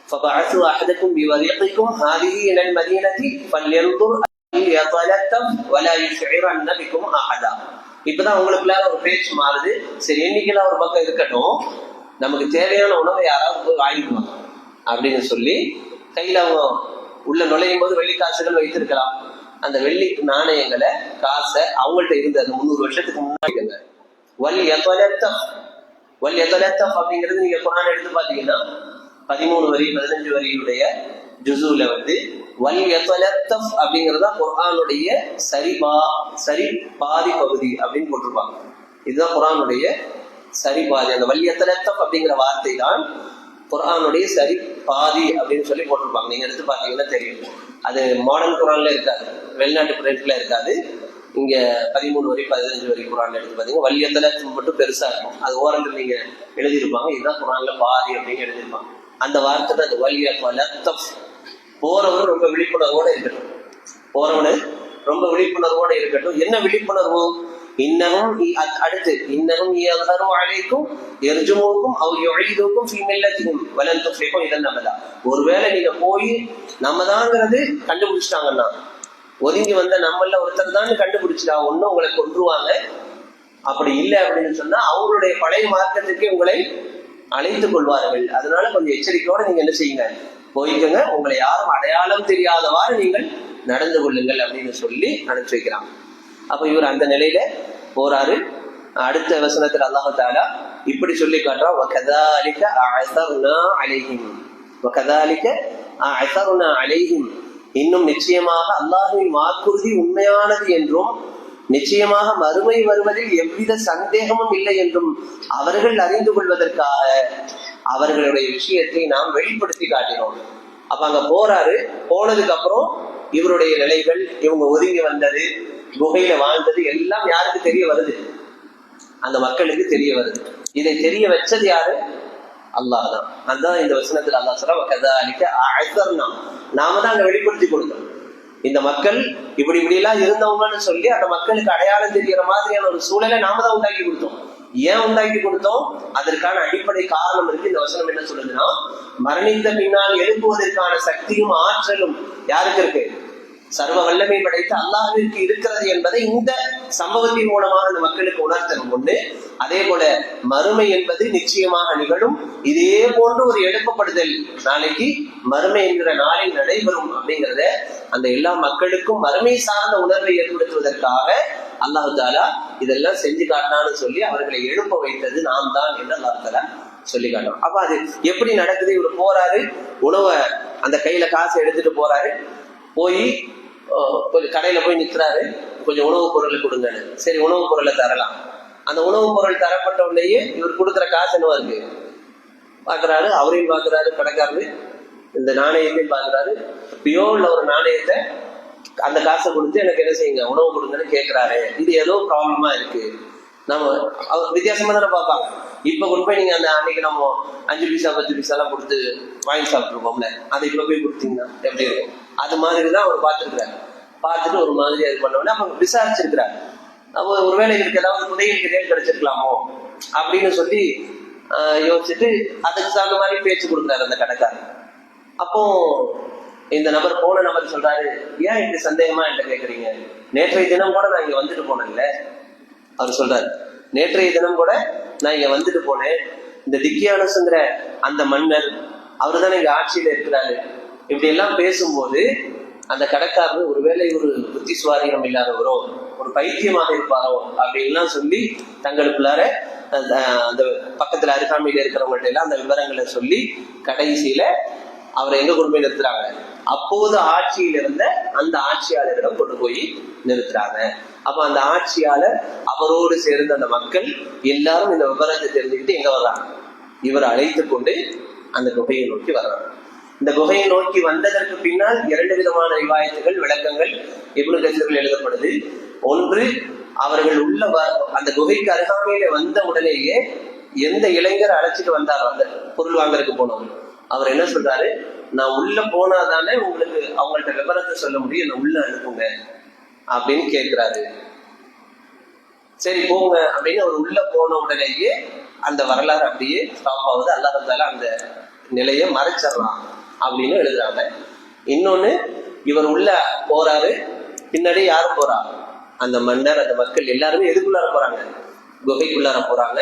فَبَعَثُوا أَحَدَكُمْ بِوَرِقِكُمْ هَذِهِ إِلَى الْمَدِينَةِ فَلْيَنْظُرْ يَتَلَطَّفْ وَلَا يُشْعِرَنَّ بِكُمْ أَحَدًا. இப்பதான் உங்களுக்குள்ளார ஒரு பேச்சு மாறுது. சரி, எண்ணிக்கையில ஒரு பக்கம் இருக்கட்டும், நமக்கு தேவையான உணவை யாராவது போய் வாங்கிக்குவாங்க அப்படின்னு சொல்லி கையில அவங்க உள்ள நுழையும் போது வெள்ளி காசுகள் வைத்திருக்கலாம். அந்த வெள்ளி நாணயங்களை காசை அவங்கள்ட்ட இருந்தது 300 வருஷத்துக்கு முன்னாடி. வல் யதலத்தஃப் அப்படிங்கிறது நீங்க குர்ஆன் எடுத்து பாத்தீங்கன்னா 13 வரி 15 வரியுடைய ஜுஸூல வந்து வல் யதலத்தஃப் அப்படிங்கிறதா குர்ஆனுடைய சரி பாதி பகுதி அப்படின்னு போட்டிருப்பாங்க. இதுதான் குர்ஆனுடைய சரி பாதி. அந்த வல் யதலத்தஃப் அப்படிங்கிற வார்த்தை தான் குர்ஆனுடைய சரி பாதி அப்படின்னு சொல்லி போட்டிருப்பாங்க. நீங்க எடுத்து பாத்தீங்கன்னா தெரியும். அது மாடர்ன் குர்ஆன்ல இருக்காது, வெளிநாட்டு பிரிண்ட்ல இருக்காது. இங்க 13 வரி 15 வரி குர்ஆன்ல எடுத்து பாத்தீங்கன்னா வல்யத்துல மட்டும் பெருசா இருக்கும். அது ஓரங்கள் நீங்க எழுதியிருப்பாங்க, இதுதான் குர்ஆன்ல பாதி அப்படின்னு எழுதியிருப்பாங்க. அந்த வார்த்தை தான் அது வல்யத்தஃப். போறவரு ரொம்ப விழிப்புணர்வோட இருக்கட்டும், போறவனு ரொம்ப விழிப்புணர்வோட இருக்கட்டும். என்ன விழிப்புணர்வு? இன்னமும் அடுத்து இன்னமும் யظهروا عليكم يرجموكم او يعيدوكم في ملتهم ولن تفلحوا اذا ابدا. ஒருவேளை நீங்க போய் நம்மதாங்கிறது கண்டுபிடிச்சிட்டாங்கன்னா, ஒதுங்கி வந்த நம்மள ஒருத்தர் தான் கண்டுபிடிச்சிட்டா ஒன்னும் உங்களை கொன்றுவாங்க. அப்படி இல்லை அப்படின்னு சொன்னா அவங்களுடைய பழைய மார்க்கத்துக்கு உங்களை அழைத்துக் கொள்வார்கள். அதனால கொஞ்சம் எச்சரிக்கையோட நீங்க என்ன செய்யுங்க, போய்க்குங்க. உங்களை யாரும் அடையாளம் தெரியாதவாறு நீங்கள் நடந்து கொள்ளுங்கள் அப்படின்னு சொல்லி அனுப்பிச்சு வைக்கிறாங்க. அப்ப இவர் அந்த நிலையில போறாரு. அடுத்த வசனத்துல அல்லாஹ் தஆலா இப்படி சொல்லி காட்டுறான், وَكَذَلِكَ أَعْثَرْنَا عَلَيْهِمْ وَكَذَلِكَ أَعْثَرْنَا عَلَيْهِمْ. இன்னும் நிச்சயமாக அல்லாஹ்வின் வாக்குறுதி உண்மையானது என்றும் நிச்சயமாக மறுமை வருவதில் எவ்வித சந்தேகமும் இல்லை என்றும் அவர்கள் அறிந்து கொள்வதற்காக அவர்களுடைய விஷயத்தை நாம் வெளிப்படுத்தி காட்டினோம். அப்ப அங்க போறாரு. போனதுக்கு அப்புறம் இவருடைய நிலைகள், இவங்க ஒதுங்கி வந்தது, குகையில வாழ்ந்தது எல்லாம் யாருக்கு தெரிய வருது? அந்த மக்களுக்கு தெரிய வருது. இதை தெரிய வச்சது யாரு? அல்லாஹ் தான். அதுதான் இந்த வசனத்துல அல்லாஹ் சொல்ற, நாம தான் அங்க வெளிப்படுத்தி கொடுத்தோம். இந்த மக்கள் இப்படி எல்லாம் இருந்தவங்கன்னு சொல்லி அந்த மக்களுக்கு அடையாளம் தெரிகிற மாதிரியான ஒரு சூழலை நாம தான் உண்டாக்கி கொடுத்தோம். ஏன் உண்டாக்கி கொடுத்தோம்? அதற்கான அடிப்படை காரணம் இருக்கு. இந்த வசனம் என்ன சொல்லுதுன்னா, மரணித்த பின்னால் எழுப்புவதற்கான சக்தியும் ஆற்றலும் யாருக்கு இருக்கு? சர்வ வல்லமை படைத்த அல்லாஹ்விற்கு இருக்கிறது என்பதை இந்த சம்பவத்தின் மூலமாக அந்த மக்களுக்கு உணர்த்தணும் ஒண்ணு. அதே போல மறுமை என்பது நிச்சயமாக நிகழும். இதே போன்று ஒரு எழுப்பப்படுதல் நாளைக்கு மறுமை என்கிற நாளில் நடைபெறும் அப்படிங்கிறத அந்த எல்லா மக்களுக்கும் மறுமை சார்ந்த உணர்வை ஏற்படுத்துவதற்காக அல்லாஹ் தஆலா இதெல்லாம் செஞ்சு காட்டினான்னு சொல்லி அவர்களை எழுப்ப வைத்தது நாம் தான் என்று அல்லாஹ் தஆலா சொல்லி காட்டணும். அப்ப அது எப்படி நடக்குது? இவர் போறாரு, உணவை அந்த கையில காசு எடுத்துட்டு போறாரு, போய் கடையில போய் நிற்கிறாரு. கொஞ்சம் உணவுப் பொருளை கொடுங்கன்னு. சரி, உணவுப் பொருளை தரலாம். அந்த உணவுப் பொருள் தரப்பட்ட உடனேயே இவர் கொடுக்குற காசு என்னவா இருக்கு பாக்குறாரு, அவரையும் பாக்குறாரு கடைக்காரரு, இந்த நாணயத்தையும் பாக்குறாரு. எப்பயோ உள்ள ஒரு நாணயத்தை அந்த காசை கொடுத்து எனக்கு என்ன செய்யுங்க உணவு கொடுங்கன்னு கேட்கிறாரு. இது ஏதோ ப்ராப்ளமா இருக்கு. நம்ம வித்தியாசமா தானே பார்ப்பாங்க. இப்ப கொண்டு போய் நீங்க அந்த அன்னைக்கு நம்ம 5 பைசா 10 பைசா எல்லாம் கொடுத்து வாங்கி சாப்பிட்டுருப்போம்ல, அதை இப்ப போய் கொடுத்தீங்கன்னா எப்படி இருக்கும்? அது மாதிரிதான் அவர் பார்த்துருக்கிறாரு. பார்த்துட்டு ஒரு மாதிரி அது பண்ணோம்னா அப்ப விசாரிச்சிருக்கிறாரு. அப்போ ஒருவேளை இவருக்கு ஏதாவது உதவிக்கு தேவை கிடைச்சிருக்கலாமோ அப்படின்னு சொல்லி யோசிச்சுட்டு அதுக்கு தகுந்த மாதிரி பேச்சு கொடுக்குறாரு அந்த கடைக்காரர். அப்போ இந்த நபர் போன நபர் சொல்றாரு, ஏன் இப்படி சந்தேகமா என்கிட்ட கேக்குறீங்க? நேற்றைய தினம் கூட நான் இங்க வந்துட்டு போனேன்ல. அவர் சொல்றாரு, நேற்றைய தினம் கூட நான் இங்க வந்துட்டு போனேன். இந்த திக்கியானசுங்கிற அந்த மன்னர் அவரு தானே இங்க ஆட்சியில இருக்கிறாரு. இப்படி எல்லாம் பேசும்போது அந்த கடைக்காரர் ஒருவேளை ஒரு புத்தி சுவாதீனம் இல்லாதவரோ ஒரு பைத்தியமாக இருப்பாரோ அப்படின்லாம் சொல்லி தங்களுக்குள்ளார அந்த பக்கத்துல அருகாமையில இருக்கிறவங்கள்ட்ட எல்லாம் அந்த விவரங்களை சொல்லி கடைசியில அவரை எங்க கொண்டு போய் நிறுத்துறாங்க? அப்போது ஆட்சியில் இருந்த அந்த ஆட்சியாளரிடம் கொண்டு போய் நிறுத்துறாங்க. அப்ப அந்த ஆட்சியாளர் அவரோடு சேர்ந்த அந்த மக்கள் எல்லாரும் இந்த விவரத்தை தெரிஞ்சுக்கிட்டு எங்க வர்றாங்க? இவரை அழைத்து கொண்டு அந்த குகையை நோக்கி வர்றாங்க. இந்த குகையை நோக்கி வந்ததற்கு பின்னால் 2 விதமான ரிவாயத்துகள் விளக்கங்கள் இப்னு கஸீரில் எழுதப்படுது. ஒன்று, அவர்கள் உள்ள அந்த குகைக்கு அருகாமையில வந்த உடனேயே எந்த இளைஞரை அழைச்சிட்டு வந்தாரோ அந்த பொருள் வாங்கறதுக்கு போனவங்க, அவர் என்ன சொல்றாரு, நான் உள்ள போனாதானே உங்களுக்கு அவங்கள்ட்ட விவரத்தை சொல்ல முடியும், என்ன உள்ள அனுப்புங்க அப்படின்னு கேட்கிறாரு. சரி போங்க அப்படின்னு அவர் உள்ள போன உடனேயே அந்த வரலாறு அப்படியே ஸ்டாப் ஆகுது. அல்லாஹ் தஆலா அந்த நிலையை மறைச்சிடலாம் அப்படின்னு எழுதுறாங்க. இன்னொன்னு, இவர் உள்ள போறாரு, பின்னாடி யாரும் போறா? அந்த மன்னர், அந்த மக்கள் எல்லாருமே எதுக்குள்ளார போறாங்க? குகைக்குள்ளார போறாங்க.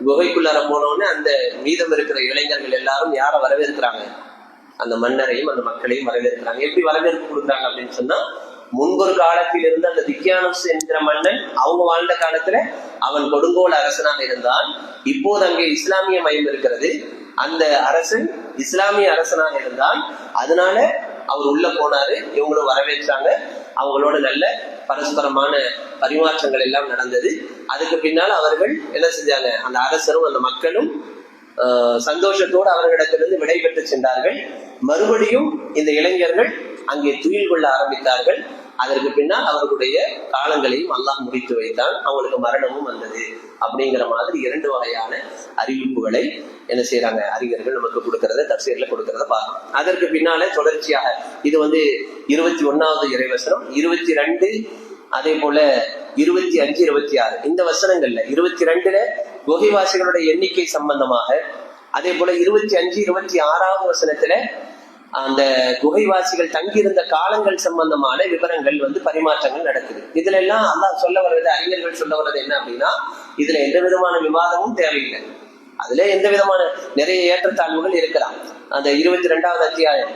குகைக்குள்ளார போனோடனே அந்த மீதம் இருக்கிற இளைஞர்கள் எல்லாரும் யாரை வரவேற்கிறாங்க? அந்த மன்னரையும் அந்த மக்களையும் வரவேற்கிறாங்க. எப்படி வரவேற்பு கொடுக்குறாங்க அப்படின்னு சொன்னா, முன்பொரு காலத்தில் இருந்த அந்த திக்கியானஸ் என்கிற மன்னன் அவங்க வாழ்ந்த காலத்துல அவன் கொடுங்கோல் அரசனாக இருந்தான். இப்போது அங்கே இஸ்லாமிய மயம் இருக்கிறது. அந்த அரசன் இஸ்லாமிய அரசனாக இருந்தான். அதனால அவர் உள்ள போனாரு, இவங்களும் வரவேற்றாங்க. அவங்களோட நல்ல பரஸ்பரமான பரிமாற்றங்கள் எல்லாம் நடந்தது. அதுக்கு பின்னால் அவர்கள் என்ன செஞ்சாங்க? அந்த அரசரும் அந்த மக்களும் சந்தோஷத்தோடு அவர்களிடத்திலிருந்து விடைபெற்று சென்றார்கள். மறுபடியும் இந்த இளைஞர்கள் அங்கே துயில் கொள்ள ஆரம்பித்தார்கள். அதற்கு பின்னால் அவர்களுடைய காலங்களையும் அல்லாஹ் முடித்து வைத்தான். அவங்களுக்கு மரணமும் வந்தது. அப்படிங்கிற மாதிரி 2 வகையான அறிவிப்புகளை என்ன செய்யறாங்க அறிஞர்கள் நமக்கு கொடுக்கறத தஃசீர்ல கொடுக்கறத பார்க்கணும். அதற்கு பின்னால தொடர்ச்சியாக இது 21வது இறைவசனம், 22, அதே போல 25, 26 இந்த வசனங்கள்ல 22ல குகைவாசிகளுடைய எண்ணிக்கை சம்பந்தமாக, அதே போல 25, 26வது வசனத்துல அந்த குகைவாசிகள் தங்கியிருந்த காலங்கள் சம்பந்தமான விவரங்கள் பரிமாற்றங்கள் நடக்குது. இதுல எல்லாம் அல்லாஹ் சொல்ல வர்றது, அறிஞர்கள் சொல்ல வர்றது என்ன அப்படின்னா, இதுல எந்த விதமான விவாதமும் தேவையில்லை. அதுல எந்த விதமான நிறைய ஏற்றத்தாழ்வுகள் இருக்கலாம். அந்த 22வது அத்தியாயம்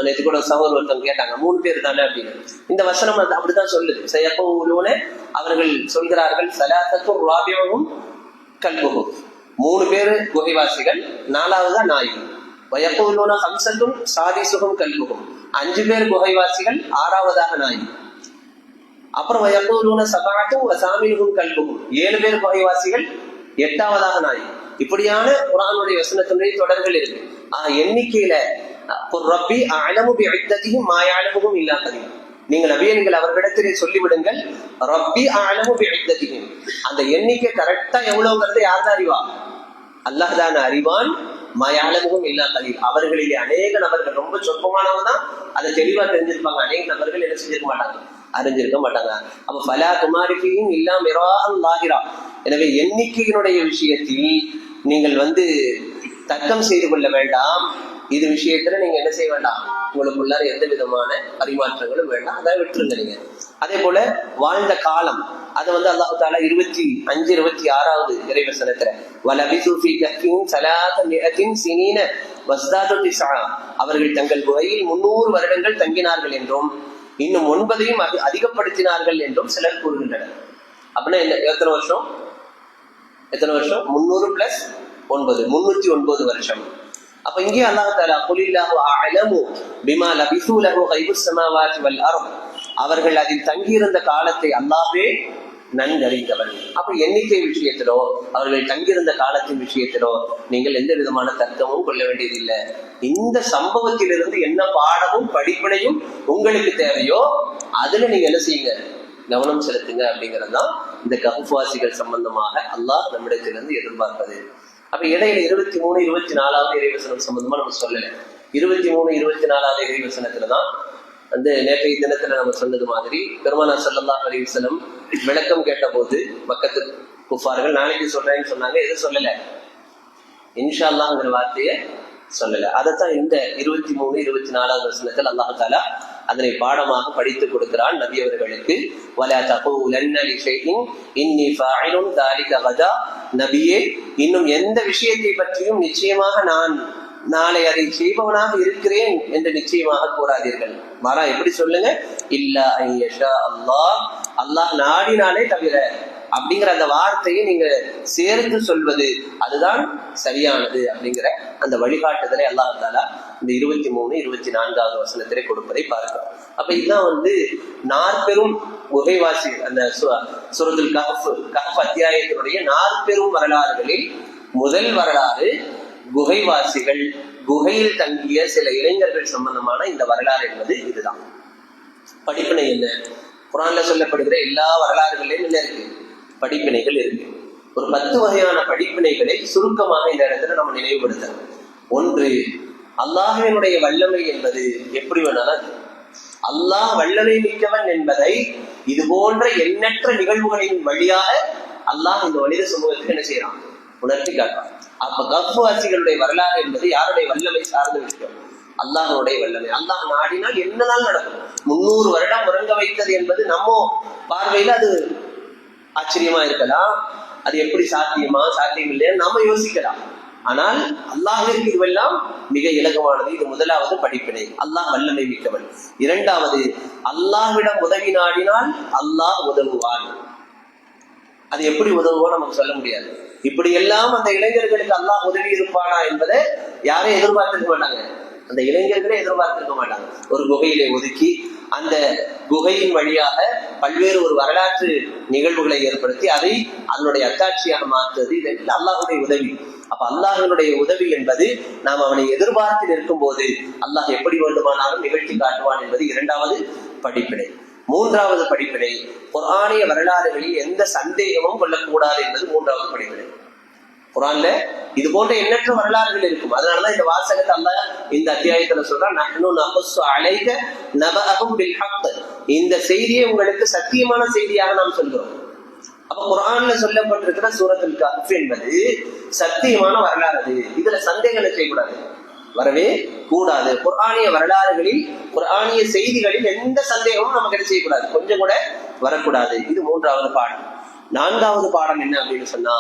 நேற்று கூட சகோதரர் ஒருத்தவங்க கேட்டாங்க, 3 பேர் தானே அப்படின்னு. இந்த வசனம் அப்படிதான் சொல்லுது. செய்யப்போன அவர்கள் சொல்கிறார்கள், சலாத்தக்கும் ராபியமும் கல்புகும், 3 பேரு குகைவாசிகள், 4வதா நாய். வயப்பூலோன ஹம்சத்தும் சாதிசுகம் கல்புகும், 5 பேர் குகைவாசிகள், 6வதாக நாய். அப்புறம் வயப்பூலோன சபாத்தும் சாமிலுகும் கல்புகும், 7 பேர் குகைவாசிகள், 8வதாக நாய். இப்படியான குர்ஆனுடைய வசனத்தினுடைய தொடர்கள் இருக்கு. எண்ணிக்கையில ரப்பி அலமு பிஇத்ததிஹிம் மா யஅலமுஹும் இல்லா கலீல், நீங்கள் நபியே நீங்கள் அவர்களிடத்திலே சொல்லிவிடுங்கள், ரப்பி அலமு பிஇத்ததிஹிம், அந்த எண்ணிக்கை கரெக்டா எவ்வளவுங்கிறது யார் தான் அறிவா? அல்லாஹ் தான் அறிவான். மா யஅலமுஹும் இல்லா கலீல், அவர்களிலே அநேக நபர்கள் ரொம்ப சொற்பமானவங்க தான் அதை தெளிவா தெரிஞ்சிருப்பாங்க. அநேக நபர்கள் என்ன செஞ்சிருக்க மாட்டாங்க, அறிஞ்சிருக்க மாட்டாங்க. அப்ப ஃபலா துமாரிஃபிஹிம் இல்லா மிராஅன் லாஹிரா, எனவே எண்ணிக்கையினுடைய விஷயத்தில் நீங்கள் தர்க்கம் செய்து கொள்ள வேண்டாம். இது விஷயத்துல நீங்க என்ன செய்ய வேண்டாம், உங்களுக்குள்ளார எந்த விதமான பரிமாற்றங்களும் வேண்டாம், அதை விட்டுருங்க நீங்க. அதே போல வாழ்ந்த காலம் அது அல்லாஹ் தஆலா 25, 26வது இறைவசனத்துல வலபிது ஃபீ கஹ்ஃபின் ஸலாத மிஅத்தின் ஸினீன வஸ்தாது திஸ்ஆ, அவர்கள் தங்கள் குகையில் 300 வருடங்கள் தங்கினார்கள் என்றும் இன்னும் 9ஐயும் அதிகப்படுத்தினார்கள் என்றும் சிலர் கூறுகின்றனர். அப்படின்னா எத்தனை வருஷம்? 300 பிளஸ் 9, 309 வருஷம். அப்ப இங்கே அல்லாஹ் தஆலா குலில்லாஹு அஅலமு பிமா லபிஸு லஹு கைபுஸ் ஸமாவாத்தி வல் அர்த், அவர்கள் அதில் தங்கியிருந்த காலத்தை அல்லாஹ்வே நன்கறிந்தவன். அப்ப எண்ணிக்கை விஷயத்திலோ அவர்கள் தங்கியிருந்த காலத்தின் விஷயத்திலோ நீங்கள் எந்த விதமான தர்க்கமும் கொள்ள வேண்டியதில்லை. இந்த சம்பவத்திலிருந்து என்ன பாடமும் படிப்பினையும் உங்களுக்கு தேவையோ அதுல நீங்க என்ன செய்யுங்க, கவனம் செலுத்துங்க. அப்படிங்கறதுதான் இந்த கஹ்ஃப்வாசிகள் சம்பந்தமாக அல்லாஹ் நம்மிடத்திலிருந்து எதிர்பார்ப்பது. அப்ப இடையில 23, 24வது இறைவசனம் சம்பந்தமா நம்ம சொல்லல. 23, 24வது இறைவசனத்துலதான் வந்து நேற்றைய தினத்துல நம்ம சொன்னது மாதிரி பெருமானார் ஸல்லல்லாஹு அலைஹி வஸல்லம் விளக்கம் கேட்ட போது மக்கத்து குஃபார்கள் நாளைக்கு சொல்றேன்னு சொன்னாங்க. எது சொல்லல, இன்ஷா அல்லாஹ்ங்கிற வார்த்தையை சொல்லல. அதைத்தான் இந்த 23, 24வது வசனத்தில் அல்லாஹ் தஆலா அதனை பாடமாக படித்து கொடுக்கிறான் நபி அவர்களுக்கு. வலா தகூலன்ன லிஷைஇன் இன்னி ஃபாயிலுன் ذلك غدا. நபியே, இன்னும் எந்த விஷயத்தை பற்றியும் நிச்சயமாக நான் நாளை அதை செய்பவனாக இருக்கிறேன் என்று நிச்சயமாக கூறாதீர்கள். மாறா எப்படி சொல்லுங்க, இல்லா ஐயஷா அல்லாஹ், அல்லாஹ் நாடினாலே தவிர அப்படிங்கிற அந்த வார்த்தையை நீங்க சேர்த்து சொல்வது அதுதான் சரியானது அப்படிங்கிற அந்த வழிகாட்டுதலை அல்லாஹ் தஆலா இந்த 23, 24வது வசனத்திலே கொடுப்பதை பார்க்கிறோம். அப்ப இதுதான் வந்து நாற்பெரும் குகைவாசி அந்த சூரத்துல் கஹ்ஃப் அத்தியாயத்தினுடைய நாற்பெரும் வரலாறுகளில் முதல் வரலாறு குகைவாசிகள், குகையில் தங்கிய சில இளைஞர்கள் சம்பந்தமான இந்த வரலாறு என்பது இதுதான். படிப்பினை என்ன? குர்ஆன்ல சொல்லப்படுகிற எல்லா வரலாறுகளிலும் என்ன இருக்கு? படிப்பினைகள் இருக்கு. ஒரு 10 வகையான படிப்பினைகளை சுருக்கமாக இந்த இடத்துல நம்ம நினைவுபடுத்தணும். ஒன்று, அல்லாஹ்வினுடைய வல்லமை என்பது எப்படி வேணாலும் அல்லாஹ் வல்லமை மிக்கவன் என்பதை இது போன்ற எண்ணற்ற நிகழ்வுகளின் வழியாக அல்லாஹ் இந்த மனித சமூகத்துக்கு என்ன செய்யறான், உணர்த்தி காட்டுறான். அப்ப கஹ்ஃப்வாசிகளுடைய வரலாறு என்பது யாருடைய வல்லமை சார்ந்த விஷயம்? அல்லாஹ்வுடைய வல்லமை. அல்லாஹ் நாடினால் என்னதான் நடக்கும். 300 வருடம் உறங்க வைத்தது என்பது நம்ம பார்வையில அது ஆச்சரியமா இருக்கலாம். அது எப்படி சாத்தியமா சாத்தியம் இல்லையா நாம யோசிக்கலாம். ஆனால் அல்லாஹ்விற்கு இதுவெல்லாம் மிக இலகுவானது. இது முதலாவது படிப்பினை, அல்லாஹ் வல்லமை மிக்கவன். இரண்டாவது, அல்லாஹ்விடம் உதவி நாடினால் அல்லாஹ் உதவுவான். அது எப்படி உதவுவோம் நமக்கு சொல்ல முடியாது. இப்படி எல்லாம் அந்த இளைஞர்களுக்கு அல்லாஹ் உதவி இருப்பானா என்பதை யாரும் எதிர்பார்த்திருக்க மாட்டாங்க. அந்த இளைஞர்களே எதிர்பார்த்திருக்க மாட்டாங்க. ஒரு குகையிலே ஒதுக்கி அந்த குகையின் வழியாக பல்வேறு ஒரு வரலாற்று நிகழ்வுகளை ஏற்படுத்தி அதை அதனுடைய அத்தாட்சியாக மாற்றுவது இதெல்லாம் அல்லாஹ்வுடைய உதவி. அப்ப அல்லாஹ்வினுடைய உதவி என்பது நாம் அவனை எதிர்பார்த்து நிற்கும் போது அல்லாஹ் எப்படி வேண்டுமானாலும் நிகழ்ச்சி காட்டுவான் என்பது இரண்டாவது படிப்பினை. மூன்றாவது படிப்பினை, குர்ஆனிய வரலாறுகளில் எந்த சந்தேகமும் கொள்ளக்கூடாது என்பது மூன்றாவது படிப்பினை. குர்ஆன்ல இது போன்ற எண்ணற்ற வரலாறுகள் இருக்கும். அதனாலதான் இந்த வாசகத்தை அல்லாஹ் இந்த அத்தியாயத்துல சொல்றான், நஹ்னு நகுஸ்ஸு அலைக நபஅஹும் பில் ஹக். இந்த செய்தியை உங்களுக்கு சத்தியமான செய்தியாக நாம் சொல்கிறோம். அப்ப குர்ஆன்ல சொல்லப்பட்டிருக்கிற சூரத்துல் கஹ்ஃப் என்பது சத்தியமான வரலாறு. இதுல சந்தேகம் செய்யக்கூடாது, வரவே கூடாது. குர்ஆனிய வரலாறுகளில், குர்ஆனிய செய்திகளில் எந்த சந்தேகமும் நமக்கு என்ன செய்யக்கூடாது, கொஞ்சம் கூட வரக்கூடாது. இது மூன்றாவது பாடம். நான்காவது பாடம் என்ன அப்படின்னு சொன்னா,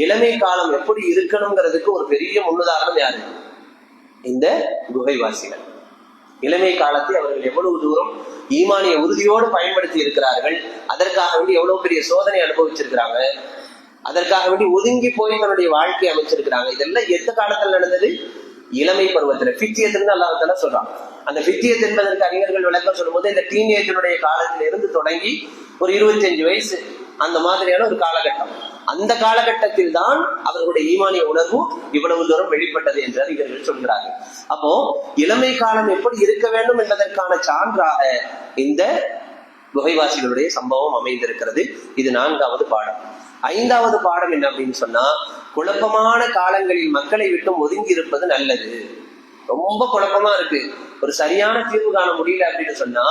இளமை காலம் எப்படி இருக்கணுங்கிறதுக்கு ஒரு பெரிய முன்னுதாரணம் யாரு? இந்த குகைவாசிகள். இளமை காலத்தை அவர்கள் எவ்வளவு தூரம் ஈமானிய உறுதியோடு பயன்படுத்தி இருக்கிறார்கள், அதற்காக வேண்டி எவ்வளவு பெரிய சோதனை அனுபவிச்சிருக்கிறாங்க, அதற்காக வேண்டி ஒதுங்கி போய் தன்னுடைய வாழ்க்கையை அமைச்சிருக்கிறாங்க. இதெல்லாம் எந்த காலத்தில் நடந்தது? இளமை பருவத்துல. ஃபித்யத்துன்னு அல்லாஹ் தஆலா சொல்றான். அந்த ஃபித்யத் என்பதற்கு அறிஞர்கள் விளக்கம் சொல்லும் போது இந்த டீனேஜனுடைய காலத்துல இருந்து தொடங்கி ஒரு 25 வயசு அந்த மாதிரியான ஒரு காலகட்டம். அந்த காலகட்டத்தில் தான் அவர்களுடைய ஈமானிய உணர்வு இவ்வளவு தூரம் வெளிப்பட்டது என்று அறிஞர்கள் சொல்கிறார்கள். அப்போ இளமை காலம் எப்படி இருக்க வேண்டும் என்பதற்கான சான்றாக இந்த குகைவாசிகளுடைய சம்பவம் அமைந்திருக்கிறது. இது நான்காவது பாடம். ஐந்தாவது பாடம் என்ன அப்படின்னு சொன்னா, குழப்பமான காலங்களில் மக்களை விட்டு ஒதுங்கி இருப்பது நல்லது. ரொம்ப குழப்பமா இருக்கு, ஒரு சரியான தீர்வு காண முடியல அப்படின்னு சொன்னா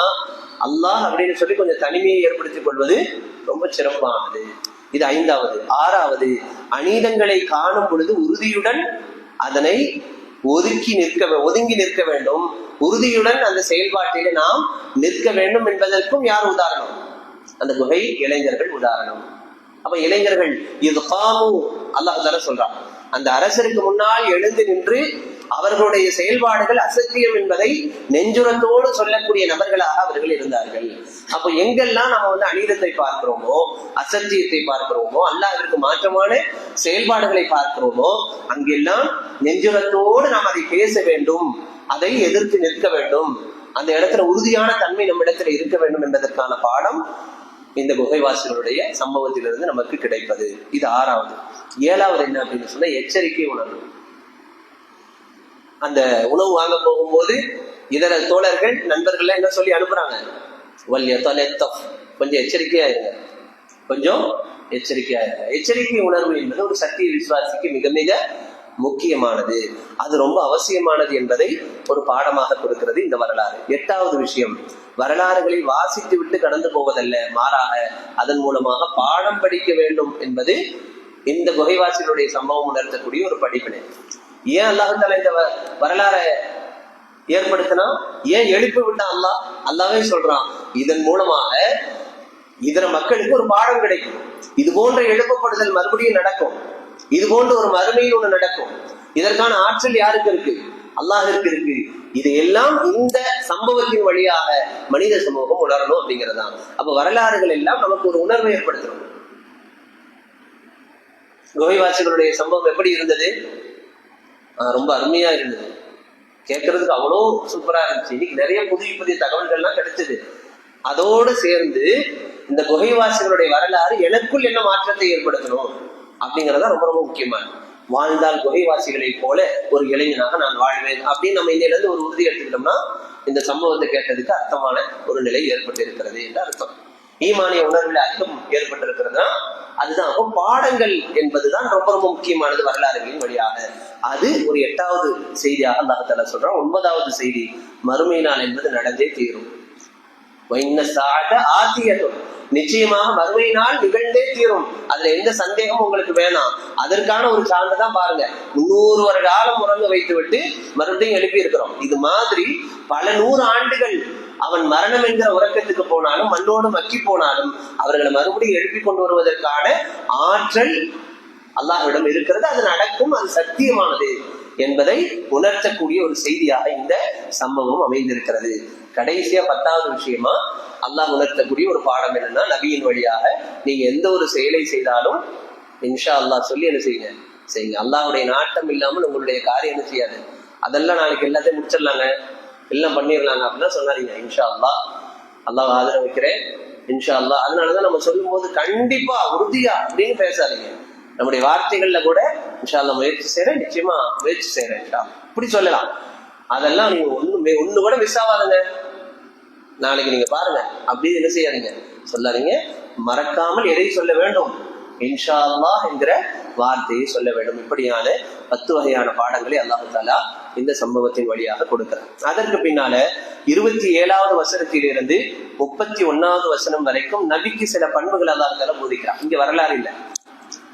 அல்லாஹ் அப்படின்னு சொல்லி கொஞ்சம் தனிமையை ஏற்படுத்திக் கொள்வது ரொம்ப சிறப்பானது. இது ஐந்தாவது. ஆறாவது, அநீதங்களை காணும் பொழுது உறுதியுடன் அதனை ஒதுங்கி நிற்க வேண்டும். உறுதியுடன் அந்த செயல்பாட்டிலே நாம் நிற்க வேண்டும் என்பதற்கும் யார் உதாரணம்? அந்த குகை இளைஞர்கள் உதாரணம். அப்ப இளைஞர்கள் இது காமு அல்லாஹ் தஆலா சொல்றான், அந்த அரசருக்கு முன்னால் எழுந்து நின்று அவர்களுடைய செயல்பாடுகள் அசத்தியம் என்பதை நெஞ்சுரத்தோடு சொல்லக்கூடிய நபர்களாக அவர்கள் இருந்தார்கள். அப்போ எங்கெல்லாம் நம்ம அநீதத்தை பார்க்கிறோமோ, அசத்தியத்தை பார்க்கிறோமோ, அல்லாஹ்விற்கு மாற்றமான செயல்பாடுகளை பார்க்கிறோமோ, அங்கெல்லாம் நெஞ்சுரத்தோடு நாம் அதை பேச வேண்டும், அதை எதிர்த்து நிற்க வேண்டும். அந்த இடத்துல உறுதியான தன்மை நம்ம இடத்துல இருக்க வேண்டும் என்பதற்கான பாடம் இந்த குகைவாசிகளுடைய சம்பவத்திலிருந்து நமக்கு கிடைப்பது. இது 6வது. 7வது என்ன அப்படின்னு சொன்னா எச்சரிக்கை உணர்வு. அந்த உணவு வாங்க போகும்போது இதர தோழர்கள் நண்பர்கள் என்ன சொல்லி அனுப்புறாங்க, கொஞ்சம் எச்சரிக்கையா இருங்க, கொஞ்சம் எச்சரிக்கையா இருங்க. எச்சரிக்கை உணர்வு என்பது ஒரு சத்திய விசுவாசிக்கு மிக மிக முக்கியமானது, அது ரொம்ப அவசியமானது என்பதை ஒரு பாடமாக கொடுக்கிறது இந்த வரலாறு. 8வது விஷயம், வரலாறுகளை வாசித்து விட்டு கடந்து போவதல்ல, மாறாக அதன் மூலமாக பாடம் படிக்க வேண்டும் என்பது இந்த குகைவாசிகளுடைய சம்பவம் உணர்த்தக்கூடிய ஒரு படிப்பினை. ஏன் அல்லாஹ் இந்த வரலாறை ஏற்படுத்தினா, ஏன் எழுப்பி விட்டா அல்லாவே சொல்றான், இதன் மூலமாக இதர மக்களுக்கு ஒரு பாடம் கிடைக்கும். இது போன்ற எழுப்பப்படுதல் மறுபடியும் நடக்கும், இது போன்ற ஒரு மறுமையில் ஒண்ணு நடக்கும். இதற்கான ஆற்றல் யாருக்கு இருக்கு? அல்லாஹ்விற்கு இருக்கு. இதையெல்லாம் இந்த சம்பவத்தின் வழியாக மனித சமூகம் உணரணும் அப்படிங்கிறதான். அப்ப வரலாறுகள் எல்லாம் நமக்கு ஒரு உணர்வை ஏற்படுத்தணும். குகைவாசிகளுடைய சம்பவம் எப்படி இருந்தது? ரொம்ப அருமையா இருந்தது, கேட்கறதுக்கு அவ்வளோ சூப்பரா இருந்துச்சு. இன்னைக்கு நிறைய புதிய புதிய தகவல்கள்லாம் கிடைச்சது. அதோடு சேர்ந்து இந்த குகைவாசிகளுடைய வரலாறு எனக்குள் என்ன மாற்றத்தை ஏற்படுத்தணும் அப்படிங்கறத ரொம்ப ரொம்ப முக்கியமான. வாழ்ந்தால் குகைவாசிகளை போல ஒரு இளைஞனாக நான் வாழ்வேன் அப்படின்னு நம்ம இன்னையில இருந்து ஒரு உறுதி எடுத்துக்கிட்டோம்னா இந்த சம்பவத்தை கேட்டதுக்கு அர்த்தமான ஒரு நிலை ஏற்பட்டு இருக்கிறது என்று அர்த்தம். ஈமானிய உணர்வில் அதிகம் ஏற்பட்டிருக்கிறதுனா அதுதான். அப்போ பாடங்கள் என்பதுதான் ரொம்ப ரொம்ப முக்கியமானது வரலாறுகளின் வழியாக. அது ஒரு 8வது செய்தியாக அல்லாஹ் தஆலா சொல்றான். 9வது செய்தி, மறுமை நாள் என்பது நடந்தே தீரும். நிச்சயமாக மறுமை நாள் நிகழ்ந்தே தீரும், அதுல எந்த சந்தேகமும் உங்களுக்கு வேணாம். அதற்கான ஒரு சான்றுதான் பாருங்க, 300 வருட காலம் உறங்க வைத்து விட்டு மறுபடியும் எழுப்பி இருக்கிறோம். இது மாதிரி பல 100 ஆண்டுகள் அவன் மரணம் என்கிற உறக்கத்துக்கு போனாலும் மண்ணோடு மக்கி போனாலும் அவர்களை மறுபடியும் எழுப்பி கொண்டு வருவதற்கான ஆற்றல் அல்லாஹ்விடம் இருக்கிறது. அது நடக்கும், அது சத்தியமானது என்பதை உணர்த்தக்கூடிய ஒரு செய்தியாக இந்த சம்பவம் அமைந்திருக்கிறது. கடைசியா 10வது விஷயமா அல்லாஹ் உணர்த்தக்கூடிய ஒரு பாடம் என்னன்னா, நபியின் வழியாக நீங்க எந்த ஒரு செயலை செய்தாலும் இன்ஷா அல்லாஹ் சொல்லி என்ன செய்யுங்க. அல்லாஹ்வுடைய நாட்டம் இல்லாமல் உங்களுடைய காரியம் என்ன செய்யாது. அதெல்லாம் நாளைக்கு எல்லாத்தையும் முடிச்சிடலாங்க, எல்லாம் பண்ணிடலாங்க அப்படின்னா சொன்னாரீங்க. இன்ஷா அல்லாஹ் ஆதரவு வைக்கிறேன் இன்ஷா அல்லாஹ். அதனாலதான் நம்ம சொல்லும் போது கண்டிப்பா உறுதியா அப்படின்னு பேசாதீங்க. நம்முடைய வார்த்தைகள்ல கூட இன்ஷா அல்லாஹ் முயற்சி செய்யறேன், நிச்சயமா முயற்சி செய்யறேன் இப்படி சொல்லலாம். அதெல்லாம் நீங்க ஒண்ணு கூட மிஸ் ஆகாதுங்க. நாளைக்கு நீங்க பாருங்க அப்படின்னு என்ன செய்யாதீங்க, சொல்லாதீங்க. மறக்காமல் எதை சொல்ல வேண்டும்? இன்ஷா அல்லாஹ் என்கிற வார்த்தையை சொல்ல வேண்டும். இப்படியான 10 வகையான பாடங்களை அல்லாஹ் தஆலா இந்த சம்பவத்தின் வழியாக கொடுக்கிறார். அதற்கு பின்னால 27வது வசனத்திலிருந்து 31வது வசனம் வரைக்கும் நபிக்கு சில பண்புகள் அல்லாஹ் தஆலா போதிக்கிறார். இங்க வரலாறு இல்லை,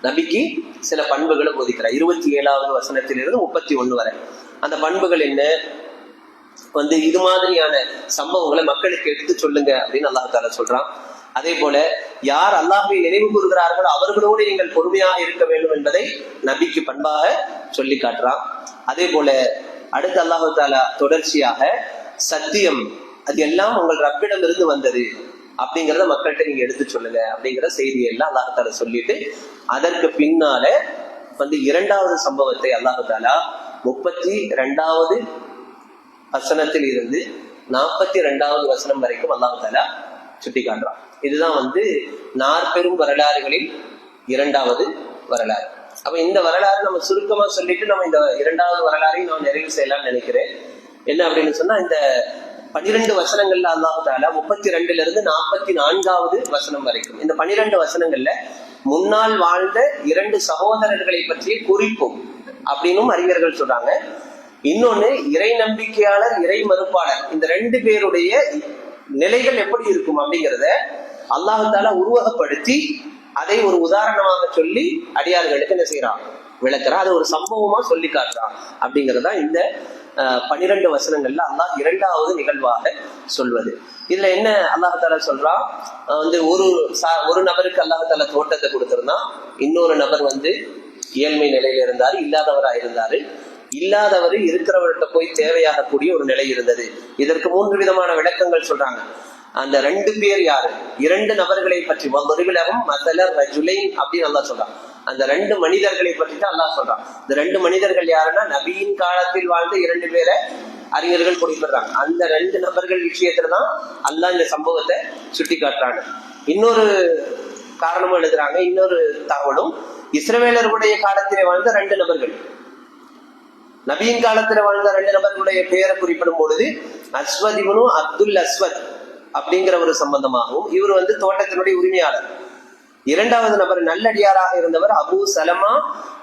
நபிக்கு சில பண்புகளை போதிக்கிறார். 27வது வசனத்திலிருந்து 31 வரை அந்த பண்புகள் என்ன, இது மாதிரியான சம்பவங்களை மக்களுக்கு எடுத்து சொல்லுங்க அப்படின்னு அல்லாஹ் தஆலா சொல்றான். அதே போல யார் அல்லாஹ்வை நினைவு கூறுகிறார்களோ அவர்களோடு நீங்கள் பொறுமையாக இருக்க வேண்டும் என்பதை நபிக்கு பண்பாக சொல்லி காட்டுறான். அதே போல அடுத்து அல்லாஹ் தஆலா தொடர்ச்சியாக சத்தியம் அது எல்லாம் உங்கள் ரப்பிடம் இருந்து வந்தது அப்படிங்கிறத மக்கள்கிட்ட நீங்க எடுத்து சொல்லுங்க அப்படிங்கிற செய்தியை எல்லாம் அல்லாஹ் தஆலா சொல்லிட்டு அதற்கு பின்னால 2வது சம்பவத்தை அல்லாஹ் தஆலா 32வது வசனத்தில் இருந்து 42வது வசனம் வரைக்கும் அல்லாஹ் தஆலா சுட்டி காட்டுறான். இதுதான் 4 வரலாறுகளில் 2வது வரலாறு. அப்ப இந்த வரலாறு நம்ம சுருக்கமா சொல்லிட்டு நம்ம இந்த 2வது வரலாறையும் நான் நிறைவு செய்யலாம்னு நினைக்கிறேன். என்ன அப்படின்னு சொன்னா, இந்த 12 வசனங்கள்ல அல்லாஹ் தஆலா 32ல இருந்து 44வது வசனம் வரைக்கும் இந்த 12 வசனங்கள்ல முன்னால் வாழ்ந்த 2 சகோதரர்களை பற்றிய குறிப்பும் அப்படின்னும் அறிஞர்கள் சொல்றாங்க. இன்னொன்னு இறை நம்பிக்கையாளர், இறை மறுப்பாளர், இந்த 2 பேருடைய நிலைகள் எப்படி இருக்கும் அப்படிங்கிறத அல்லாஹ் தஆலா உருவகப்படுத்தி அதை ஒரு உதாரணமாக சொல்லி அடியார்களுக்கு என்ன செய்யறான், விளக்குறான். அதை ஒரு சம்பவமா சொல்லி காட்டுறான். அப்படிங்கறதா இந்த 12 வசனங்கள்ல அல்லாஹ் 2வது நிகழ்வாக சொல்வது. இதுல என்ன அல்லாஹ் தஆலா சொல்றான், ஒரு நபருக்கு அல்லாஹ் தஆலா தோட்டத்தை கொடுத்திருந்தான். இன்னொரு நபர் இயல்மை நிலையில இருந்தாரு, இல்லாதவரா இருந்தாரு. இல்லாதவர் இருக்கிறவர்கிட்ட போய் தேவையாகக்கூடிய ஒரு நிலை இருந்தது. இதற்கு 3 விதமான விளக்கங்கள் சொல்றாங்க. அந்த 2 பேர் யாரு, 2 நபர்களை பற்றி அப்படின்னு அல்லாஹ் சொல்றான். அந்த 2 மனிதர்களை பற்றி தான் அல்லாஹ் சொல்றான். இந்த 2 மனிதர்கள் யாருன்னா, நபியின் காலத்தில் வாழ்ந்த 2 பேரை அறிஞர்கள் குறிப்பிடுறாங்க. அந்த 2 நபர்கள் விஷயத்துலதான் அல்லாஹ் இந்த சம்பவத்தை சுட்டி காட்டுறாங்க. இன்னொரு காரணமும் எழுதுறாங்க. இன்னொரு தகவலும், இஸ்ரவேலர்களுடைய காலத்திலே வாழ்ந்த 2 நபர்கள், நபியின் காலத்துல வாழ்ந்த 2 நபர்களுடைய பெயரை குறிப்பிடும் பொழுது அஸ்வத் இப்னு அப்துல் அஸ்வத் அப்படிங்கிற ஒரு சம்பந்தமாகவும், இவர் தோட்டத்தினுடைய உரிமையாளர். 2வது நபர் நல்லடியாராக இருந்தவர் அபு சலமா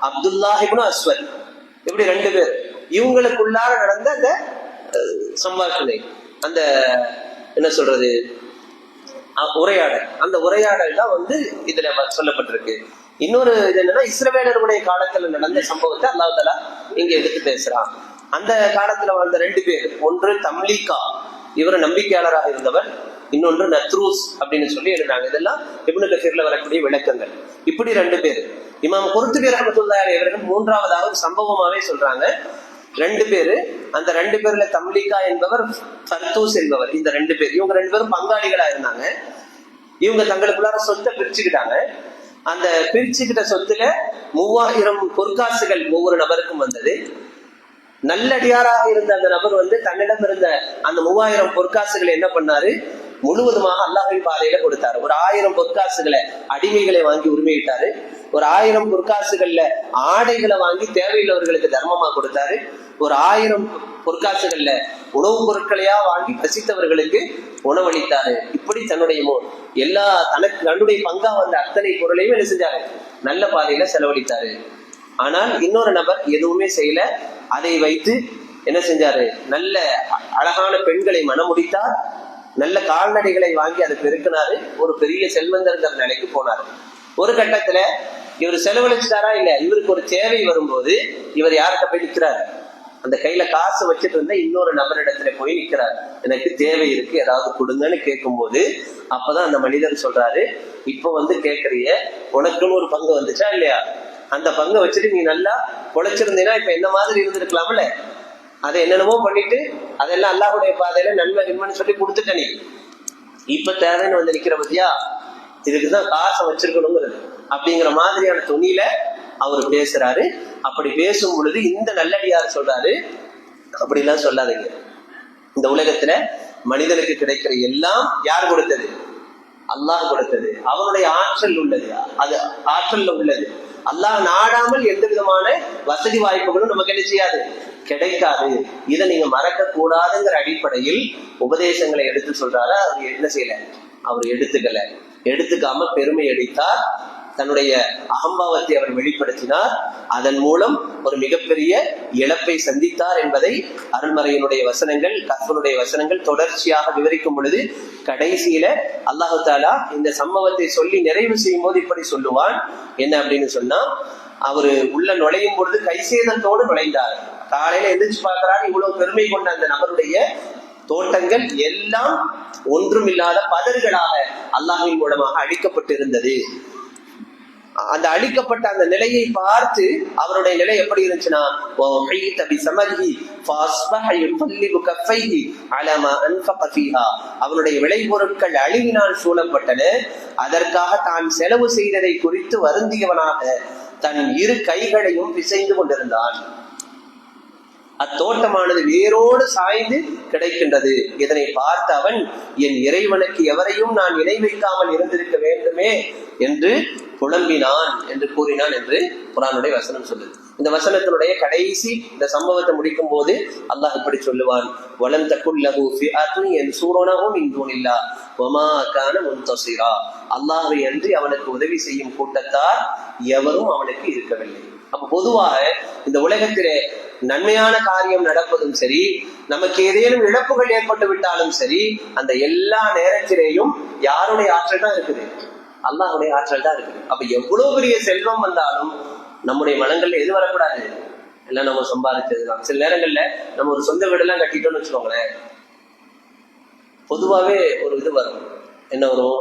அப்துல்லாஹ் இப்னு அஸ்வத். இப்படி 2 பேர். இவங்களுக்குள்ளார நடந்த அந்த சம்பாஷணை, அந்த என்ன சொல்றது, உரையாடல், அந்த உரையாடல் தான் இதுல சொல்லப்பட்டிருக்கு. இன்னொரு இது என்னன்னா, இஸ்ரவேலர்களுடைய காலத்துல நடந்த சம்பவத்தை அல்லாஹ் தஆலா இங்க எடுத்து பேசுறான். அந்த காலத்துல வாழ்ந்த 2 பேர், ஒன்று தம்லீகா, இவர் நம்பிக்கையாளராக இருந்தவர், இன்னொன்று நத்ரூஸ் அப்படின்னு சொல்லி எழுதுறாங்க. இதெல்லாம் இப்னு கஸீர்ல வரக்கூடிய விளக்கங்கள். இப்படி 2 பேர். இமாம் குர்துபி ரஹ்மத்துல்லாஹி அலைஹி அவர்கள் 3வது சம்பவமாவே சொல்றாங்க. 2 பேரு, அந்த 2 பேர்ல தம்லீகா என்பவர், ஃபர்தூஸ் என்பவர், இந்த 2 பேர், இவங்க 2 பேரும் பங்காளிகளா இருந்தாங்க. இவங்க தங்களுக்குள்ளார சொத்தை பிரிச்சுக்கிட்டாங்க. அந்த பிரிச்சுக்கிட்ட சொத்துல 3000 பொற்காசுகள் ஒவ்வொரு நபருக்கும் வந்தது. நல்லடியாராக இருந்த அந்த நபர் தன்னிடம் இருந்த அந்த 3000 பொற்காசுகளை என்ன பண்ணாரு, முழுவதுமாக அல்லாஹ்வின் பாதையில கொடுத்தாரு. ஒரு 1000 பொற்காசுகளை அடிமைகளை வாங்கி உரிமையிட்டாரு. ஒரு 1000 பொற்காசுகள்ல ஆடைகளை வாங்கி தேவையுள்ளவர்களுக்கு தர்மமா கொடுத்தாரு. ஒரு 1000 பொற்காசுகள்ல உணவுப் பொருட்களையா வாங்கி பசித்தவர்களுக்கு உணவளித்தாரு. இப்படி தன்னுடைய தன்னுடைய பங்கா வந்த அத்தனை பொருளையும் என்ன செஞ்சாரு, நல்ல பாதையில செலவழித்தாரு. ஆனால் இன்னொரு நபர் எதுவுமே செய்யல. அதை வைத்து என்ன செஞ்சாரு, நல்ல அழகான பெண்களை மணமுடித்தார். நல்ல கால்நடைகளை வாங்கி அதை பெருக்கினாரு. ஒரு பெரிய செல்வந்தர் நிலைக்கு போனாரு. ஒரு கட்டத்துல இவர் செலவழிச்சுட்டாரா இல்ல, இவருக்கு ஒரு தேவை வரும்போது இவர் யார்கிட்ட போய் நிக்கிறாரு, அந்த கையில காசு வச்சுட்டு இருந்த இன்னொரு நபரிடத்துல போய் நிக்கிறார். எனக்கு தேவை இருக்கு, ஏதாவது கொடுங்கன்னு கேட்கும் போது அப்பதான் அந்த மனிதர் சொல்றாரு, இப்ப கேக்குறிய, உனக்குன்னு ஒரு பங்கு வந்துச்சா இல்லையா, அந்த பங்கை வச்சுட்டு நீ நல்லா பொழைச்சிருந்தீங்கன்னா இப்ப என்ன மாதிரி இருந்திருக்கலாம்ல, அதை என்னென்னமோ பண்ணிட்டு அதெல்லாம் அல்லாஹ்வுடைய பாதையில நன்மைன்னு சொல்லி கொடுத்துட்ட நீ, இப்ப தேவைன்னு நிக்கிற பத்தியா, இதுக்குதான் காசை வச்சிருக்கணுங்கிறது அப்படிங்கிற மாதிரியான துணியில அவர் பேசுறாரு. அப்படி பேசும் பொழுது இந்த நல்லடியார் சொல்றாரு, அப்படிலாம் சொல்லாதீங்க, இந்த உலகத்துல மனிதனுக்கு கிடைக்கிற எல்லாம் யார் கொடுத்தது, அல்லாஹ் கொடுத்தது. அவனுடைய ஆற்றல் உள்ளது, அது ஆற்றல்ல உள்ளது. அல்லாஹ் நாடாமல் எந்த விதமான வசதி வாய்ப்புகளும் நமக்கு என்ன செய்யாது, கிடைக்காது. இதை நீங்க மறக்க கூடாதுங்கிற அடிப்படையில் உபதேசங்களை எடுத்து சொல்றாரு. அவர் என்ன செய்யல, அவர் எடுத்துக்காம பெருமை அடித்தார். தன்னுடைய அகம்பாவத்தை அவர் வெளிப்படுத்தினார். அதன் மூலம் ஒரு மிகப்பெரிய இழப்பை சந்தித்தார் என்பதை அருள்மறையினுடைய வசனங்கள், கஃபருடைய வசனங்கள் தொடர்ச்சியாக விவரிக்கும் பொழுது கடைசியில அல்லாஹு தாலா இந்த சம்பவத்தை சொல்லி நிறைவு செய்யும் போது இப்படி சொல்லுவான். என்ன அப்படின்னு சொன்னா, அவரு உள்ள நுழையும் பொழுது கைசேதத்தோடு நுழைந்தார். காலையில எந்திரிச்சு பார்க்கிறார், இவ்வளவு பெருமை கொண்ட அந்த நபருடைய தோட்டங்கள் எல்லாம் ஒன்றுமில்லாத பதர்களாக அல்லாஹ்வின் மூலமாக அழிக்கப்பட்டிருந்தது. அந்த அழிக்கப்பட்ட அந்த நிலையை பார்த்து அவருடைய நிலை எப்படி இருந்துச்சுன்னா, அவனுடைய விளைபொருட்கள் அழிவினால் சூழப்பட்டன. அதற்காக தான் செலவு செய்ததை குறித்து வருந்தியவனாக தன் 2 கைகளையும் பிசைந்து கொண்டிருந்தான். அத்தோட்டமானது வேரோடு சாய்ந்து கிடைக்கின்றது. இதனை பார்த்த அவன், என் இறைவனுக்கு எவரையும் நான் இணை வைக்காமல் இருந்திருக்க வேண்டுமே என்று புலம்பினான் என்று கூறினான் என்று குர்ஆனுடைய வசனம் சொல்லுது. இந்த வசனத்தினுடைய கடைசி இந்த சம்பவத்தை முடிக்கும் போது அல்லாஹ் இப்படி சொல்லுவான், வலம் தகுல்லஹு ஃபிஅத்துன் யன்சுருனஹு மின் தூனில்லாஹ் வமா கான முன்தஸிரா. அல்லாஹ்வை அன்றி அவனுக்கு உதவி செய்யும் கூட்டத்தார் எவரும் அவனுக்கு இருக்கவில்லை. அப்ப பொதுவாக இந்த உலகத்திலே நன்மையான காரியம் நடப்பதும் சரி, நமக்கு ஏதேனும் இழப்புகள் ஏற்பட்டு விட்டாலும் சரி, அந்த எல்லா நேரத்திலேயும் யாருடைய ஆற்றல் தான் இருக்குது, அல்லாஹ்வுடைய ஆற்றல் தான் இருக்குது. அப்ப எவ்வளவு பெரிய செல்வம் வந்தாலும் நம்முடைய மனங்கள்ல எது வரக்கூடாது, எல்லாம் நம்ம சம்பாதிச்சதுதான். சில நேரங்கள்ல நம்ம ஒரு சொந்த வீடெல்லாம் கட்டிட்டோம்னு வச்சுக்கோங்களேன், பொதுவாவே ஒரு இது வரும். என்ன வரும்,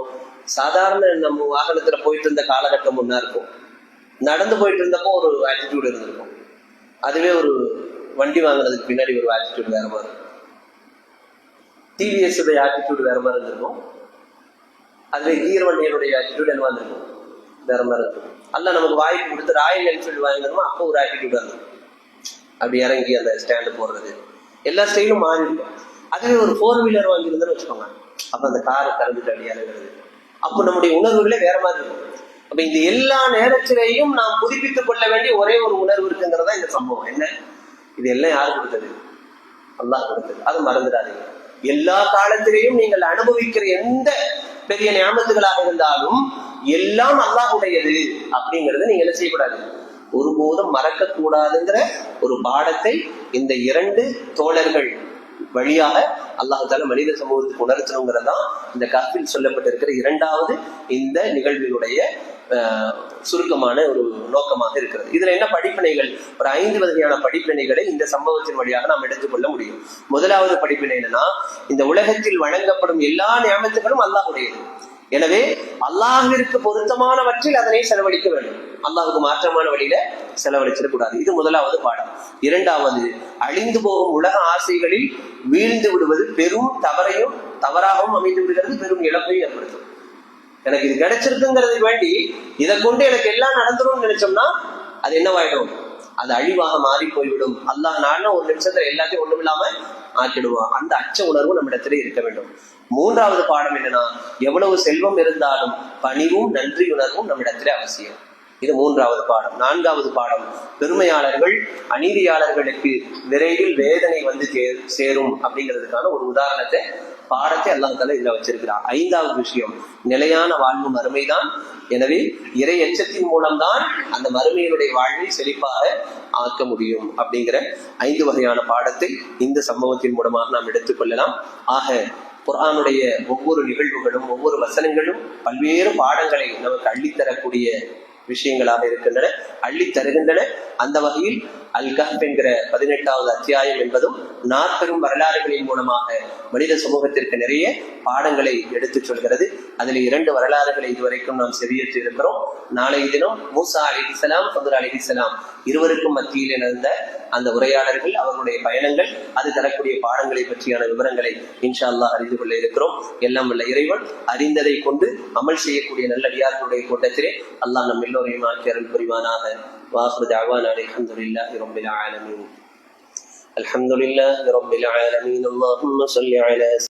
சாதாரண நம்ம வாகனத்துல போயிட்டு இருந்த காலகட்டம் ஒன்னா இருக்கும், நடந்து போயிட்டு இருந்தப்போ ஒரு ஆட்டிடியூட் இருந்திருக்கும். அதுவே ஒரு வண்டி வாங்குறதுக்கு பின்னாடி ஒரு ஆட்டிடியூட் வேற மாதிரி இருக்கும். டிவிஎஸ் உடைய ஆட்டிடியூட் வேற மாதிரி இருந்திருக்கும். அதுவே கீர் வண்டியனுடைய ஆட்டிடியூட் என்ன இருந்திருக்கும், வேற மாதிரி இருக்கும். அல்ல நமக்கு வாய்ப்பு கொடுத்து ராயல் என்ஃபீல்டு வாங்கினோமோ அப்போ ஒரு ஆட்டிடியூட் இருந்திருக்கும். அப்படி இறங்கி அந்த ஸ்டாண்டு போடுறது, எல்லா ஸ்டைலும் மாறி இருக்கும். அதுவே ஒரு 4 வீலர் வாங்கியிருந்தோன்னு வச்சுக்கோங்க, அப்ப அந்த காரை கறந்துட்டு அடியாளுங்கிறது, அப்போ நம்முடைய உணர்வுகளே வேற மாதிரி இருக்கும். அப்ப இந்த எல்லா நேரத்திலேயும் நாம் புதுப்பித்துக் கொள்ள வேண்டிய ஒரே ஒரு உணர்வு இருக்குங்கிறதா இந்த சம்பவம். என்ன? இது எல்லாம் யாரு கொடுத்தது? அல்லாஹ் கொடுத்தது. அது மறந்துடாதீங்க. எல்லா காலத்திலேயும் நீங்கள் அனுபவிக்கிற எந்த பெரிய நியாமத்துகளாக இருந்தாலும் எல்லாம் அல்லாஹ்வுடையது அப்படிங்கறத நீங்க என்ன செய்யக்கூடாது, ஒருபோதும் மறக்க கூடாதுங்கிற ஒரு பாடத்தை இந்த 2 தோழர்கள் வழியாக அல்லாஹ் தஆலா மனித சமூகத்துக்கு உணர்த்தணுங்கிறதான் இந்த கஹ்ஃபில் சொல்லப்பட்டிருக்கிற 2வது இந்த நிகழ்வினுடைய சுருக்கமான ஒரு நோக்கமாக இருக்கிறது. இதுல என்ன படிப்பினைகள்? ஒரு 5 வகையான படிப்பினைகளை இந்த சம்பவத்தின் வழியாக நாம் எடுத்துக்கொள்ள முடியும். முதலாவது படிப்பினை என்னன்னா, இந்த உலகத்தில் வழங்கப்படும் எல்லா நியமத்துகளும் அல்லாஹ்வுடையது. எனவே அல்லாஹ்விற்கு பொருத்தமானவற்றில் அதனை செலவழிக்க வேண்டும். அல்லாஹ்வுக்கு மாற்றமான வழியில செலவழிச்சிடக்கூடாது. இது முதலாவது பாடம். 2வது, அழிந்து போகும் உலக ஆசைகளில் வீழ்ந்து விடுவது பெரும் தவறாகவும் அமைந்து விடுகிறது, பெரும் இழப்பையும் ஏற்படுத்தும். எனக்கு இது கிடைச்சிருக்குங்கிறதுக்கு வேண்டி இதை கொண்டு எனக்கு எல்லாம் நடந்துடும் நினைச்சோம்னா அது என்னவாயிடும்? அது அழிவாக மாறி போய்விடும். அல்லாஹ் நானா ஒரு நிமிஷத்துல எல்லாத்தையும் ஒண்ணுமில்லாம ஆக்கிடுவான். அந்த அச்ச உணர்வு நம்ம இடத்துல இருக்க வேண்டும். 3வது பாடம் என்னன்னா, எவ்வளவு செல்வம் இருந்தாலும் பணிவும் நன்றியுணர்வும் நம்ம இடத்துல அவசியம். இது 3வது பாடம். 4வது பாடம், பெருமையாளர்கள் அநீதியாளர்களுக்கு விரைவில் வேதனை வந்து சேரும் அப்படிங்கிறதுக்கான ஒரு உதாரணத்தை பாடத்தை அல்லாஹ் தஆலா இதுல வச்சிருக்கிறான். 5வது விஷயம், நிலையான வாழ்வு மறுமைதான். எனவே இறை எச்சத்தின் மூலம்தான் அந்த மறுமையினுடைய வாழ்வை செழிப்பாக ஆக்க முடியும் அப்படிங்கிற 5 வகையான பாடத்தை இந்த சம்பவத்தின் மூலமாக நாம் எடுத்துக்கொள்ளலாம். ஆக குர்ஆனுடைய ஒவ்வொரு நிகழ்வுகளும் ஒவ்வொரு வசனங்களும் பல்வேறு பாடங்களை நமக்கு அள்ளித்தரக்கூடிய விஷயங்களாக இருக்கின்றன, அள்ளி தருகின்றன. அந்த வகையில் அல் கஹ்ஃப் என்கிற 18வது அத்தியாயம் என்பதும் 40 வரலாறுகளின் மூலமாக மனித சமூகத்திற்கு நிறைய பாடங்களை எடுத்துச் சொல்கிறது. அதில் 2 வரலாறுகளை இதுவரைக்கும் நாம் செவியேற்றி இருக்கிறோம். நாளைய தினம் மூசா அலைஹிஸ்ஸலாம், ஹித்ர் அலைஹிஸ்ஸலாம் இருவருக்கும் மத்தியில் நடந்த அந்த உரையாடல்கள், அவர்களுடைய பயணங்கள், அது தரக்கூடிய பாடங்களை பற்றியான விவரங்களை இன்ஷா அல்லாஹ் அறிந்து கொள்ள இருக்கிறோம். எல்லாம் வல்ல இறைவன் அறிந்ததை கொண்டு அமல் செய்யக்கூடிய நல்லடியார்களுடைய கூட்டத்திலே அல்லாஹ் நம் எல்லோரையும் ஆக்கி அருள் புரிவானாக. وآخر دعوانا الحمد لله رب العالمين. الحمد لله رب العالمين. اللهم صل على